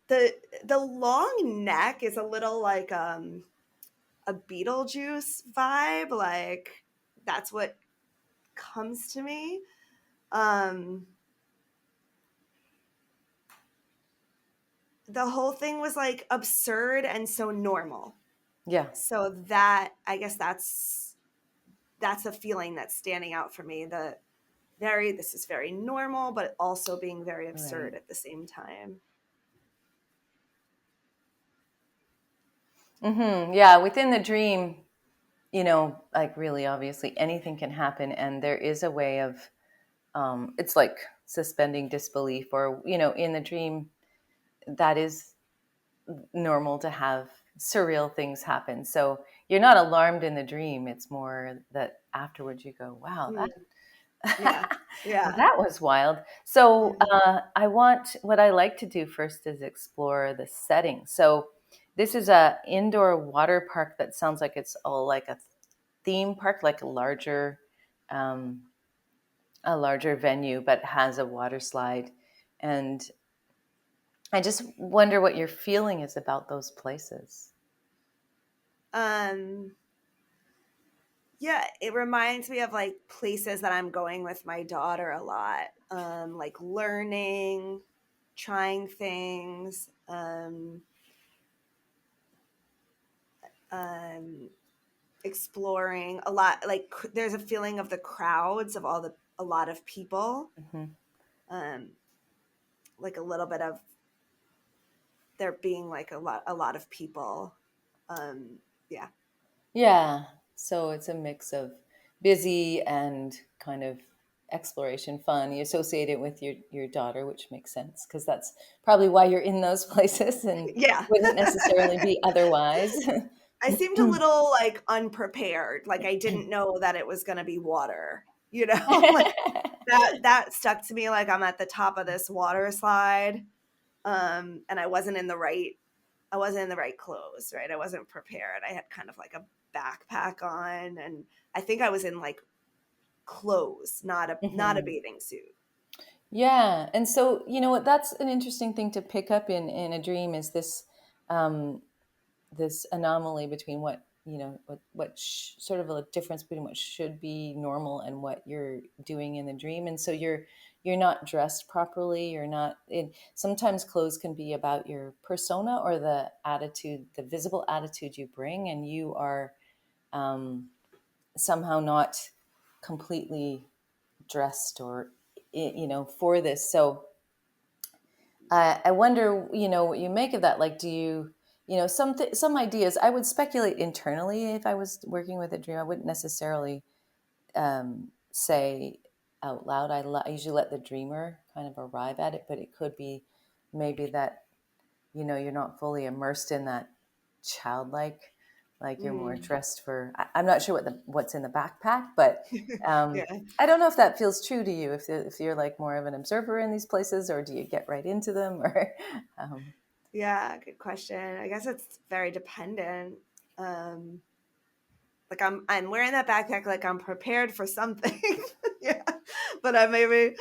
The long neck is a little like a Beetlejuice vibe. Like that's what comes to me. Um, the whole thing was like absurd and so normal. Yeah, So that I guess that's a feeling that's standing out for me. This is very normal, but also being very absurd right. at the same time. Yeah, within the dream, like really obviously anything can happen, and there is a way of it's like suspending disbelief, or in the dream that is normal to have surreal things happen. So you're not alarmed in the dream. It's more that afterwards you go, wow, Mm, yeah, yeah, that was wild. So yeah. what I like to do first is explore the setting. So this is a indoor water park that sounds like it's all like a theme park, like um, a larger venue, but has a water slide. And I just wonder what your feeling is about those places. Um, Yeah, it reminds me of like places that I'm going with my daughter a lot. Like learning, trying things, um, exploring a lot. Like there's a feeling of the crowds of a lot of people. Hmm. Um, like a little bit of there being like a lot of people. Yeah. Yeah. So it's a mix of busy and kind of exploration fun. You associate it with your daughter, which makes sense because that's probably why you're in those places and Yeah. wouldn't necessarily be otherwise. I seemed a little like unprepared. Like I didn't know that it was going to be water, like that stuck to me. Like I'm at the top of this water slide. And I wasn't in the right clothes, right? I wasn't prepared. I had kind of like a backpack on, and I think I was in like clothes, not a Mhm. bathing suit. Yeah, and so you know what? That's an interesting thing to pick up in a dream is this um, this anomaly between what sort of a difference between what should be normal and what you're doing in the dream. And so you're not dressed properly. You're not in, sometimes clothes can be about your persona or the attitude, the visible attitude you bring, and you are um, somehow not completely dressed or for this. So I wonder, what you make of that. Like, do you, some ideas? I would speculate internally if I was working with a dream. I wouldn't necessarily say out loud. I usually let the dreamer kind of arrive at it, but it could be maybe that you're not fully immersed in that childlike, like you're more Mm. dressed for. I'm not sure what's in the backpack, but Yeah. I don't know if that feels true to you. If you're like more of an observer in these places, or do you get right into them, or Yeah, good question. I guess it's very dependent. Um, like I'm wearing that backpack like I'm prepared for something. Yeah. But I maybe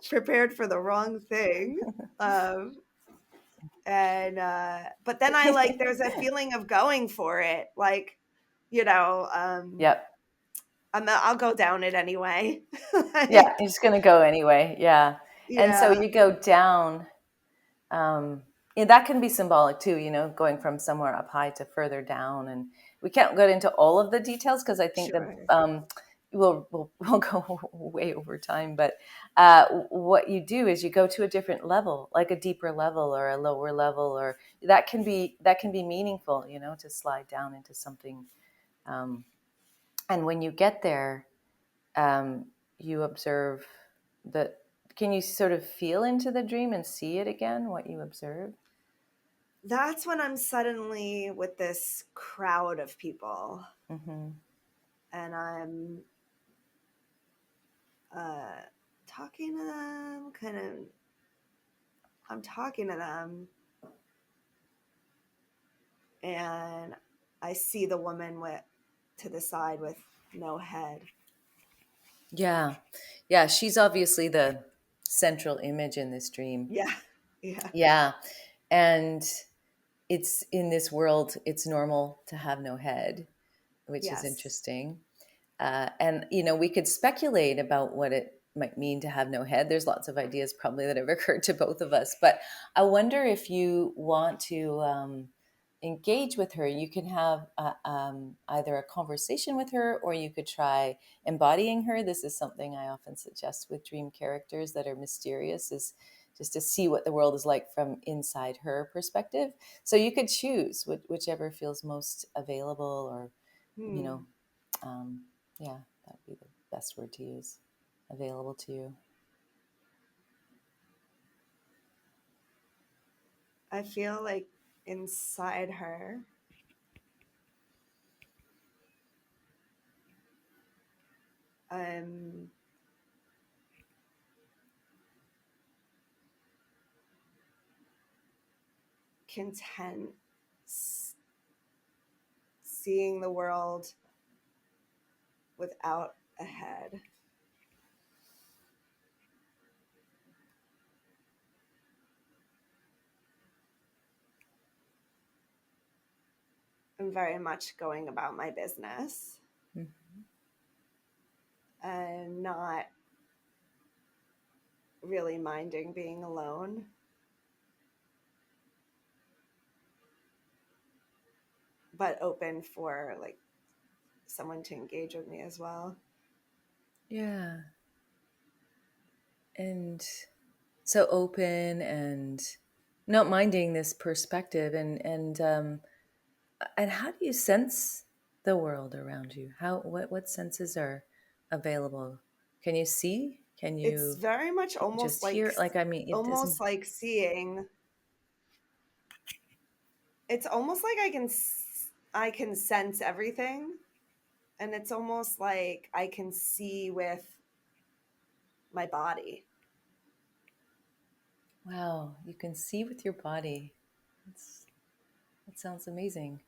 prepared for the wrong thing. Um, and but then I like there's a feeling of going for it. Like, you know, yep, I'll go down it anyway. yeah, Like, you're just gonna go anyway, yeah. And so yeah, you go down. Yeah, that can be symbolic too, going from somewhere up high to further down. And we can't get into all of the details because I think that sure. we'll go way over time. But what you do is you go to a different level, like a deeper level or a lower level, or that can be meaningful, to slide down into something. And when you get there, you observe that. Can you sort of feel into the dream and see it again, what you observe? That's when I'm suddenly with this crowd of people Mm-hmm. and uh, talking to them, I'm talking to them, and I see the woman with to the side with no head. Yeah. Yeah. She's obviously the central image in this dream. Yeah, yeah, Yeah. And it's in this world, it's normal to have no head, which is yes. interesting. And we could speculate about what it might mean to have no head. There's lots of ideas probably that have occurred to both of us. But I wonder if you want to engage with her. You can have either a conversation with her, or you could try embodying her. This is something I often suggest with dream characters that are mysterious, is just to see what the world is like from inside her perspective. So you could choose whichever feels most available, or you Hmm. know um, yeah, that would be the best word to use. Available to you. I feel like inside her, I'm content seeing the world without a head. I'm very much going about my business Mm-hmm. and not really minding being alone. But open for like someone to engage with me as well. Yeah. And so open and not minding this perspective, and how do you sense the world around you? What senses are available? Can you see? Can It's you very much just hear? Like, I mean, it doesn't. almost like seeing. It's almost like I can sense everything, and it's almost like I can see with my body. Wow, you can see with your body. That's, that sounds amazing.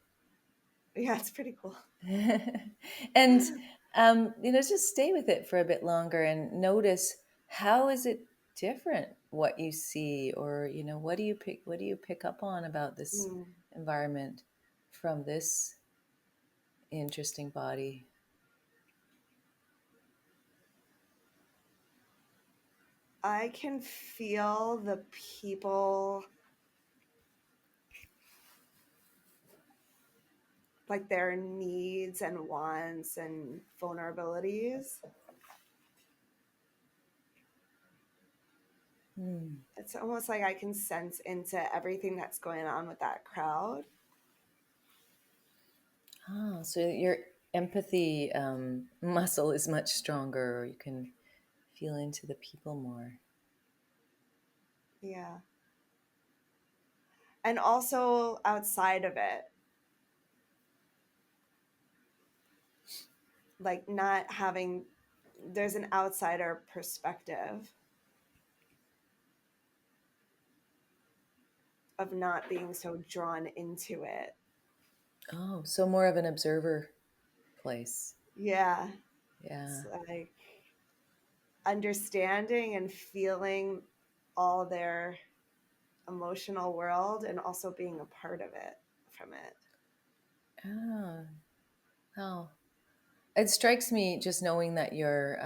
Yeah, it's pretty cool. And just stay with it for a bit longer and notice, how is it different what you see, or what do you pick up on about this Mm. environment from this interesting body. I can feel the people, like their needs and wants and vulnerabilities. Hmm. It's almost like I can sense into everything that's going on with that crowd. Oh, so your empathy muscle is much stronger, or you can feel into the people more. Yeah. And also outside of it, like not having, there's an outsider perspective of not being so drawn into it. Oh, so more of an observer place. Yeah. Yeah. It's like understanding and feeling all their emotional world and also being a part of it from it. Oh, oh. It strikes me just knowing that you're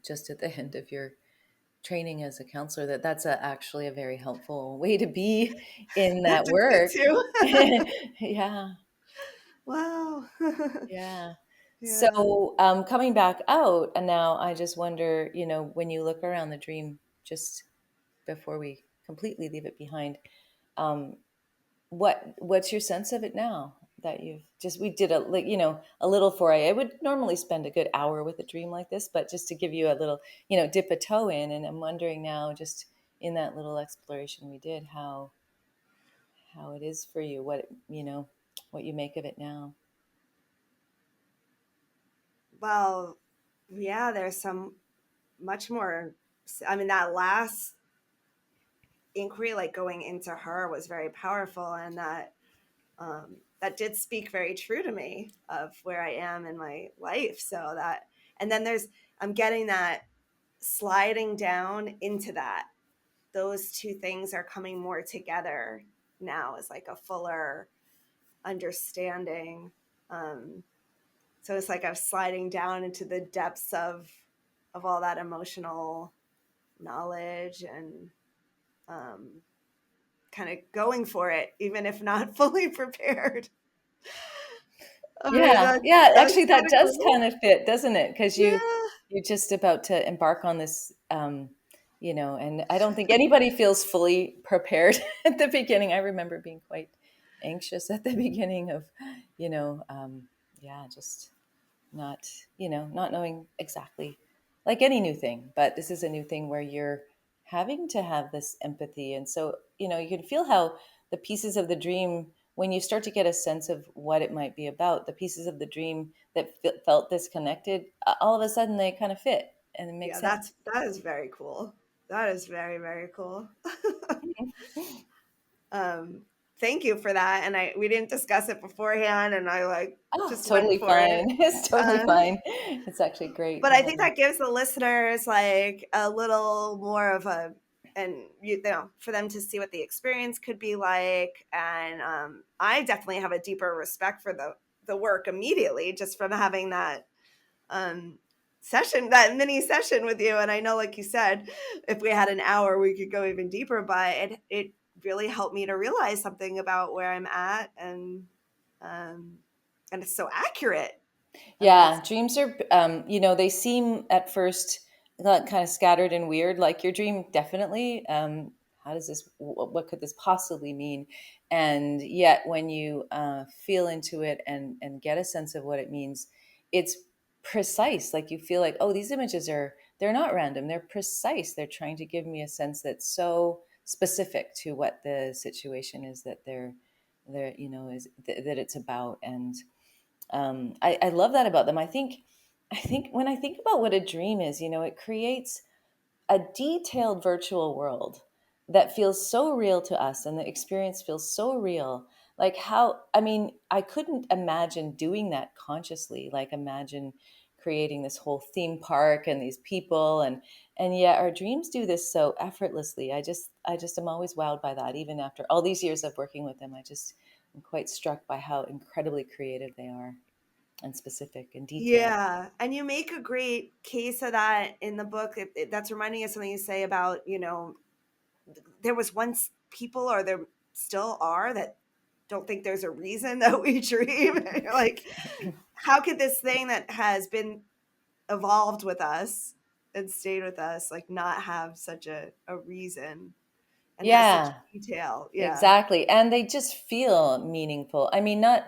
just at the end of your training as a counselor that that's actually a very helpful way to be in that To be work. too. Yeah, Wow. yeah. Yeah. So coming back out, and now I just wonder, when you look around the dream, just before we completely leave it behind, um, what's your sense of it now that you've just we did a little foray. I would normally spend a good hour with a dream like this, but just to give you a little, dip a toe in, and I'm wondering now, just in that little exploration we did, how it is for you, what you make of it now. Well, yeah, there's some much more. I mean, that last inquiry, like going into her, was very powerful, and that did speak very true to me of where I am in my life. So that, and then I'm getting that sliding down into that. Those two things are coming more together now as like a fuller understanding. Um, so it's like I'm sliding down into the depths of all that emotional knowledge and um, kind of going for it, even if not fully prepared. I mean, Yeah, yeah. that's Actually, kind that of does cool. kind of fit, doesn't it? Because Yeah. you're just about to embark on this, and I don't think anybody feels fully prepared at the beginning. I remember being quite anxious at the beginning of, you know, um, yeah, just not, not knowing exactly, like any new thing. But this is a new thing where you're having to have this empathy, and so you can feel how the pieces of the dream, when you start to get a sense of what it might be about, the pieces of the dream that felt disconnected, all of a sudden they kind of fit and it makes Yeah, sense. that is very cool. That is very, very cool. um, Thank you for that. And we didn't discuss it beforehand, and I like Oh, just went totally for fine. it. It's totally Um, fine. It's actually great but to I have think you. that gives the listeners like a little more of a, and for them to see what the experience could be like. And I definitely have a deeper respect for the work immediately just from having that um, session, that mini session with you. And I know, like you said, if we had an hour, we could go even deeper. But it really helped me to realize something about where I'm at, um, and it's so accurate. I mean, Yeah, it's dreams are, they seem at first kind of scattered and weird. Like your dream, definitely. How does this? What could this possibly mean? And yet, when you feel into it and get a sense of what it means, it's precise. Like you feel like, oh, these images they're not random. They're precise. They're trying to give me a sense that's so specific to what the situation is that they're that it's about. And I love that about them. I think when I think about what a dream is, it creates a detailed virtual world that feels so real to us, and the experience feels so real. Like how, I mean, I couldn't imagine doing that consciously. Like imagine creating this whole theme park and these people, and yet our dreams do this so effortlessly. I just am always wowed by that. Even after all these years of working with them, I just am quite struck by how incredibly creative they are. and specific and detailed. Yeah, and you make a great case of that in the book. That's reminding us something you say about, there was once people, or there still are, that don't think there's a reason that we dream. And you're like, how could this thing that has been evolved with us and stayed with us, like, not have such a reason and has such Yeah, detail? Yeah. exactly. And they just feel meaningful. I mean, not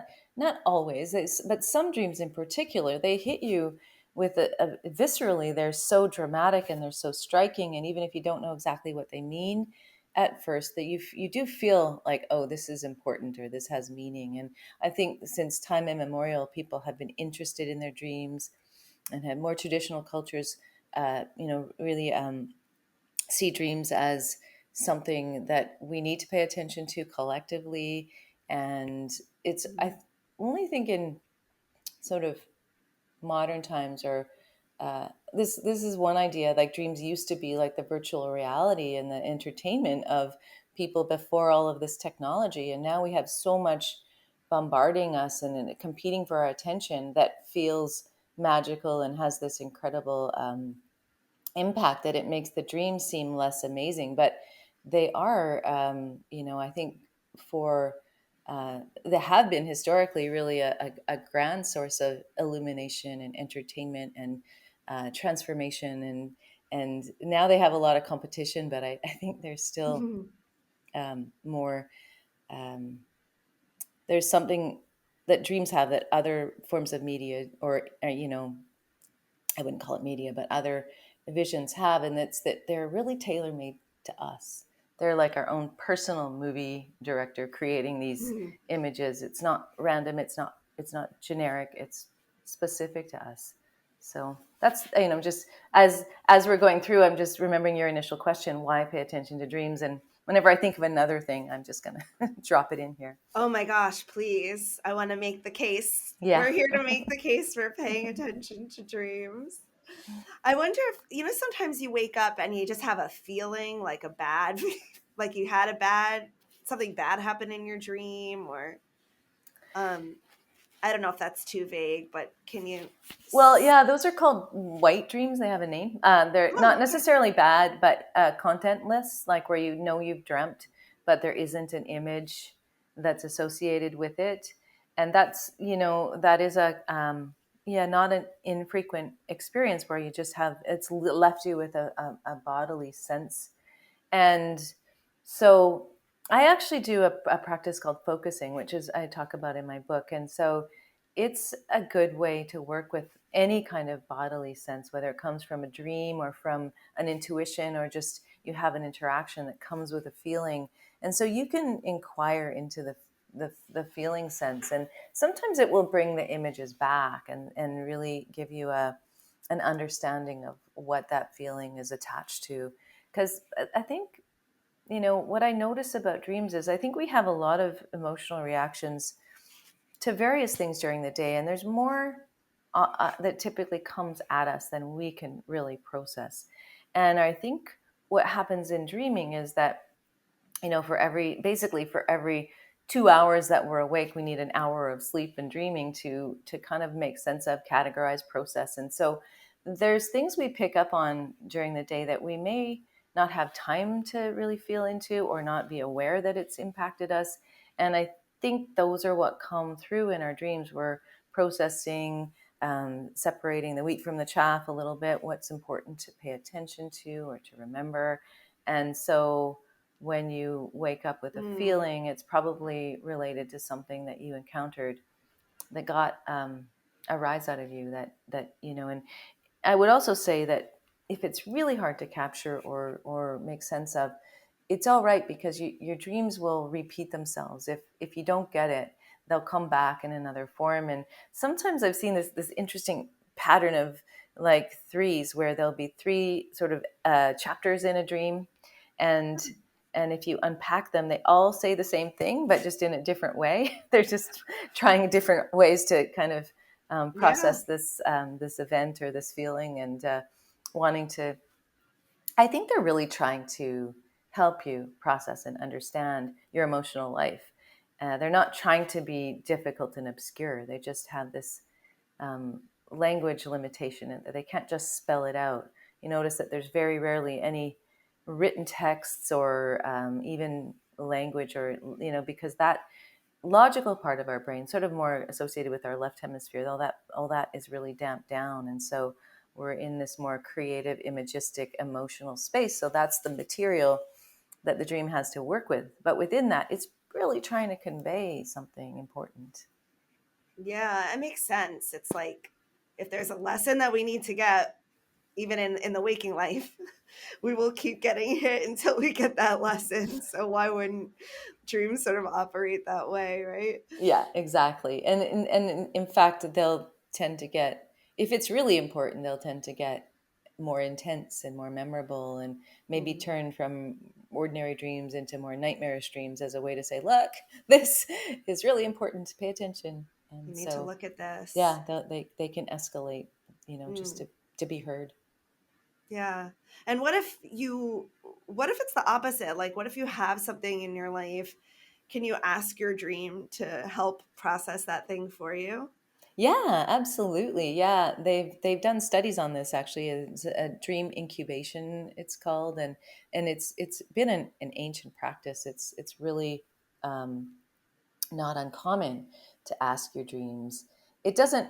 always, but some dreams in particular, they hit you with viscerally. They're so dramatic and they're so striking. And even if you don't know exactly what they mean at first, that you do feel like, oh, this is important or this has meaning. And I think since time immemorial, people have been interested in their dreams and have more traditional cultures, really see dreams as something that we need to pay attention to collectively. And it's, I only think in sort of modern times, or this is one idea, like dreams used to be like the virtual reality and the entertainment of people before all of this technology, and now we have so much bombarding us and competing for our attention that feels magical and has this incredible impact that it makes the dreams seem less amazing. But they are, I think for they have been historically really a grand source of illumination and entertainment and transformation. And now they have a lot of competition, but I think there's still more. Um, there's something that dreams have that other forms of media, or I wouldn't call it media, but other visions have, and it's that they're really tailor made to us. They're like our own personal movie director creating these images. It's not random. It's not generic. It's specific to us. So that's, just as we're going through, I'm just remembering your initial question: why pay attention to dreams? And whenever I think of another thing, I'm just gonna drop it in here. Oh my gosh, please. I want to make the case. Yeah. We're here to make the case for paying attention to dreams. I wonder if, sometimes you wake up and you just have a feeling, like a bad, like you had something bad happen in your dream, or, um, I don't know if that's too vague, but can you? Well, yeah, those are called white dreams. They have a name. They're Oh, not okay. necessarily bad, but contentless, like where you know you've dreamt, but there isn't an image that's associated with it. And that is not an infrequent experience where you just have, left you with a bodily sense. And so I actually do a practice called focusing, which is I talk about in my book. And so it's a good way to work with any kind of bodily sense, whether it comes from a dream or from an intuition, or just you have an interaction that comes with a feeling. And so you can inquire into the feeling sense. And sometimes it will bring the images back and really give you an understanding of what that feeling is attached to. Because I think, what I notice about dreams is I think we have a lot of emotional reactions to various things during the day, and there's more that typically comes at us than we can really process. And I think what happens in dreaming is that, for every 2 hours that we're awake, we need an hour of sleep and dreaming to kind of make sense of, categorize, process. And so there's things we pick up on during the day that we may not have time to really feel into, or not be aware that it's impacted us. And I think those are what come through in our dreams. We're processing, separating the wheat from the chaff a little bit, what's important to pay attention to or to remember. And so when you wake up with a Mm, feeling, it's probably related to something that you encountered that got a rise out of you. And I would also say that if it's really hard to capture or make sense of, it's all right, because your dreams will repeat themselves. If you don't get it, they'll come back in another form. And sometimes I've seen this interesting pattern of like threes, where there'll be three sort of chapters in a dream, and and if you unpack them, they all say the same thing, but just in a different way. They're just trying different ways to kind of yeah. process this event or this feeling, and wanting to. I think they're really trying to help you process and understand your emotional life. They're not trying to be difficult and obscure. They just have this language limitation, and they can't just spell it out. You notice that there's very rarely any written texts or even language, or because that logical part of our brain, sort of more associated with our left hemisphere, all that is really damped down, and so we're in this more creative, imagistic, emotional space. So that's the material that the dream has to work with. But within that, it's really trying to convey something important. Yeah, it makes sense. It's like if there's a lesson that we need to get, even in the waking life, we will keep getting it until we get that lesson. So why wouldn't dreams sort of operate that way, right? Yeah, exactly. And in fact, they'll tend to get, if it's really important, they'll tend to get more intense and more memorable, and maybe Mm. turn from ordinary dreams into more nightmarish dreams as a way to say, look, this is really important, to pay attention. You And need to so, look at this. yeah, they can escalate, just Mm. to be heard. Yeah. And what if it's the opposite? Like, what if you have something in your life? Can you ask your dream to help process that thing for you? Yeah, absolutely. Yeah, they've done studies on this actually. It's a dream incubation, it's called, and it's been an ancient practice. It's really um, not uncommon to ask your dreams. It doesn't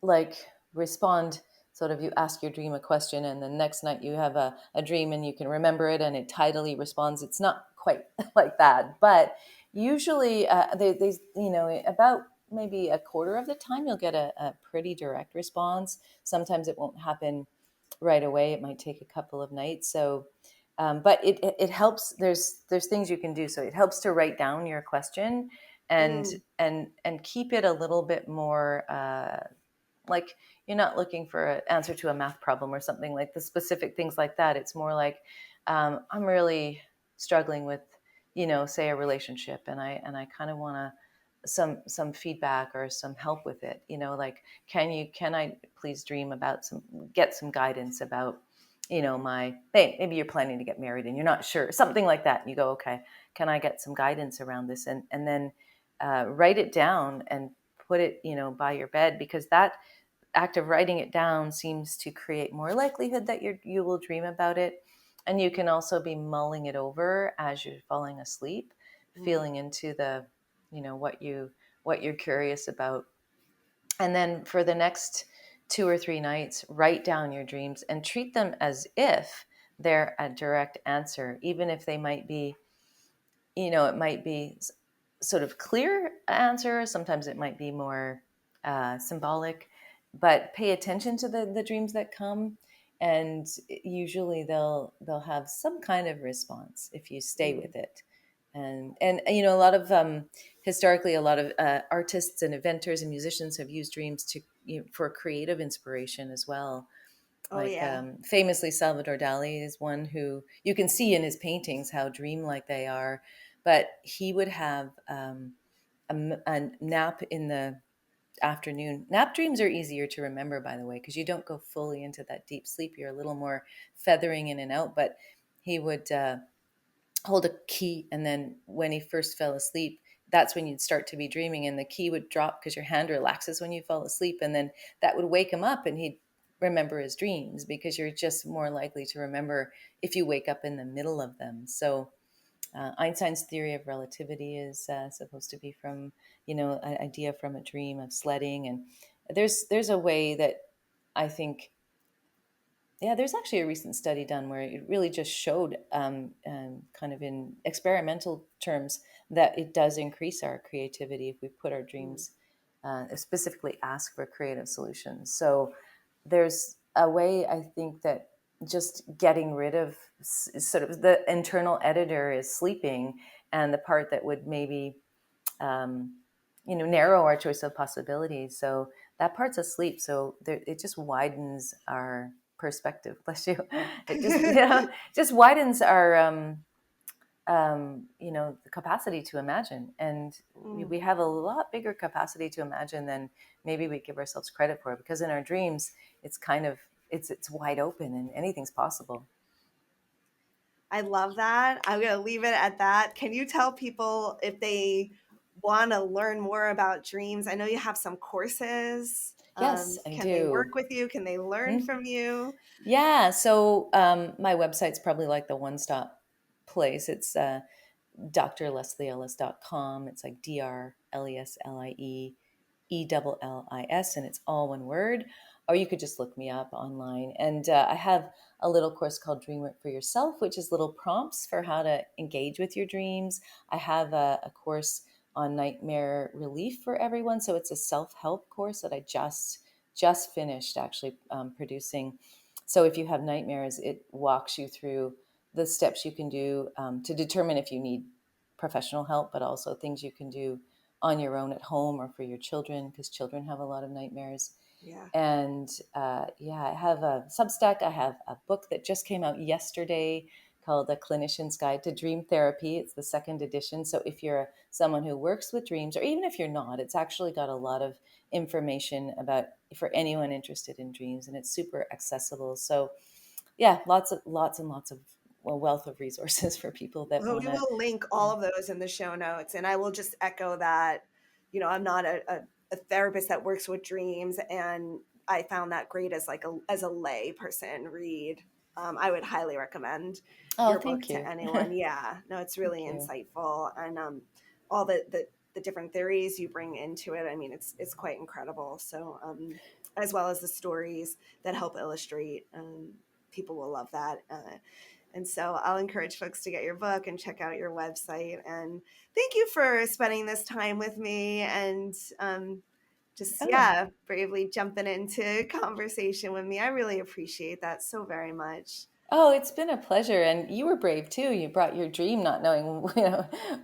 like respond, sort of, you ask your dream a question and the next night you have a dream and you can remember it and it tidily responds. It's not quite like that, but usually they about maybe a quarter of the time you'll get a pretty direct response. Sometimes it won't happen right away, it might take a couple of nights. So but it helps. There's things you can do. So it helps to write down your question and Mm, and keep it a little bit more like, you're not looking for an answer to a math problem or something, like the specific things like that. It's more like, I'm really struggling with, say, a relationship, and I kind of want to some feedback or some help with it. Like, can I please dream about get some guidance about, my, hey, maybe you're planning to get married and you're not sure, something like that. And you go, okay, can I get some guidance around this? And then write it down and put it, by your bed, because that act of writing it down seems to create more likelihood that you will dream about it. And you can also be mulling it over as you're falling asleep, mm, feeling into the, what you're curious about. And then for the next 2 or 3 nights, write down your dreams and treat them as if they're a direct answer, even if they might be, it might be sort of clear answer. Sometimes it might be more symbolic, but pay attention to the dreams that come, and usually they'll have some kind of response if you stay mm. with it. And a lot of historically, a lot of artists and inventors and musicians have used dreams to, for creative inspiration as well. Oh Like, yeah. famously, Salvador Dali is one who you can see in his paintings how dreamlike they are. But he would have a nap in the afternoon. Nap dreams are easier to remember, by the way, because you don't go fully into that deep sleep. You're a little more feathering in and out. But he would hold a key, and then when he first fell asleep, that's when you'd start to be dreaming, and the key would drop because your hand relaxes when you fall asleep, and then that would wake him up and he'd remember his dreams, because you're just more likely to remember if you wake up in the middle of them. So Einstein's theory of relativity is supposed to be from, an idea from a dream of sledding. And there's a way that I think, yeah, there's actually a recent study done where it really just showed, kind of in experimental terms, that it does increase our creativity if we put our Mm, dreams, specifically ask for creative solutions. So there's a way, I think, that just getting rid of sort of the internal editor is sleeping, and the part that would maybe um, narrow our choice of possibilities. So that part's asleep. So there, it just widens our perspective. Bless you. It just, just widens our, the capacity to imagine. And mm. we have a lot bigger capacity to imagine than maybe we give ourselves credit for, because in our dreams, it's kind of, it's wide open and anything's possible. I love that. I'm going to leave it at that. Can you tell people if they want to learn more about dreams, I know you have some courses. Yes, I Can they work do. with you? Can they learn Mhm. from you? Yeah. So my website's probably like the one stop place. It's drleslieellis.com. It's like DrLeslie, and it's all one word. Or you could just look me up online. And I have a little course called Dreamwork for Yourself, which is little prompts for how to engage with your dreams. I have a course on nightmare relief for everyone. So it's a self-help course that I just finished actually producing. So if you have nightmares, it walks you through the steps you can do to determine if you need professional help, but also things you can do on your own at home or for your children, because children have a lot of nightmares. Yeah. And yeah, I have a Substack. I have a book that just came out yesterday called A Clinician's Guide to Dream Therapy. It's the second edition. So if you're someone who works with dreams, or even if you're not, it's actually got a lot of information about for anyone interested in dreams, and it's super accessible. So yeah, lots and lots of a wealth of resources for people that Well, want we to. will link all of those in the show notes. And I will just echo that, I'm not a therapist that works with dreams. And I found that great as like as a lay person read. I would highly recommend Oh, your book thank to you. anyone. Yeah, no, it's really Thank you. insightful. And all the different theories you bring into it. I mean, it's quite incredible. So, as well as the stories that help illustrate, people will love that. And so I'll encourage folks to get your book and check out your website. And thank you for spending this time with me and just, Oh, yeah, bravely jumping into conversation with me. I really appreciate that so very much. oh, it's been a pleasure, and you were brave too. You brought your dream, not knowing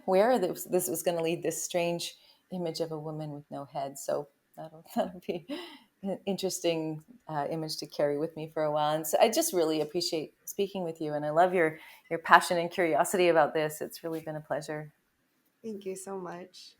where this was going to lead. This strange image of a woman with no head. So that'll be an interesting image to carry with me for a while. And so I just really appreciate speaking with you, and I love your passion and curiosity about this. It's really been a pleasure. Thank you so much.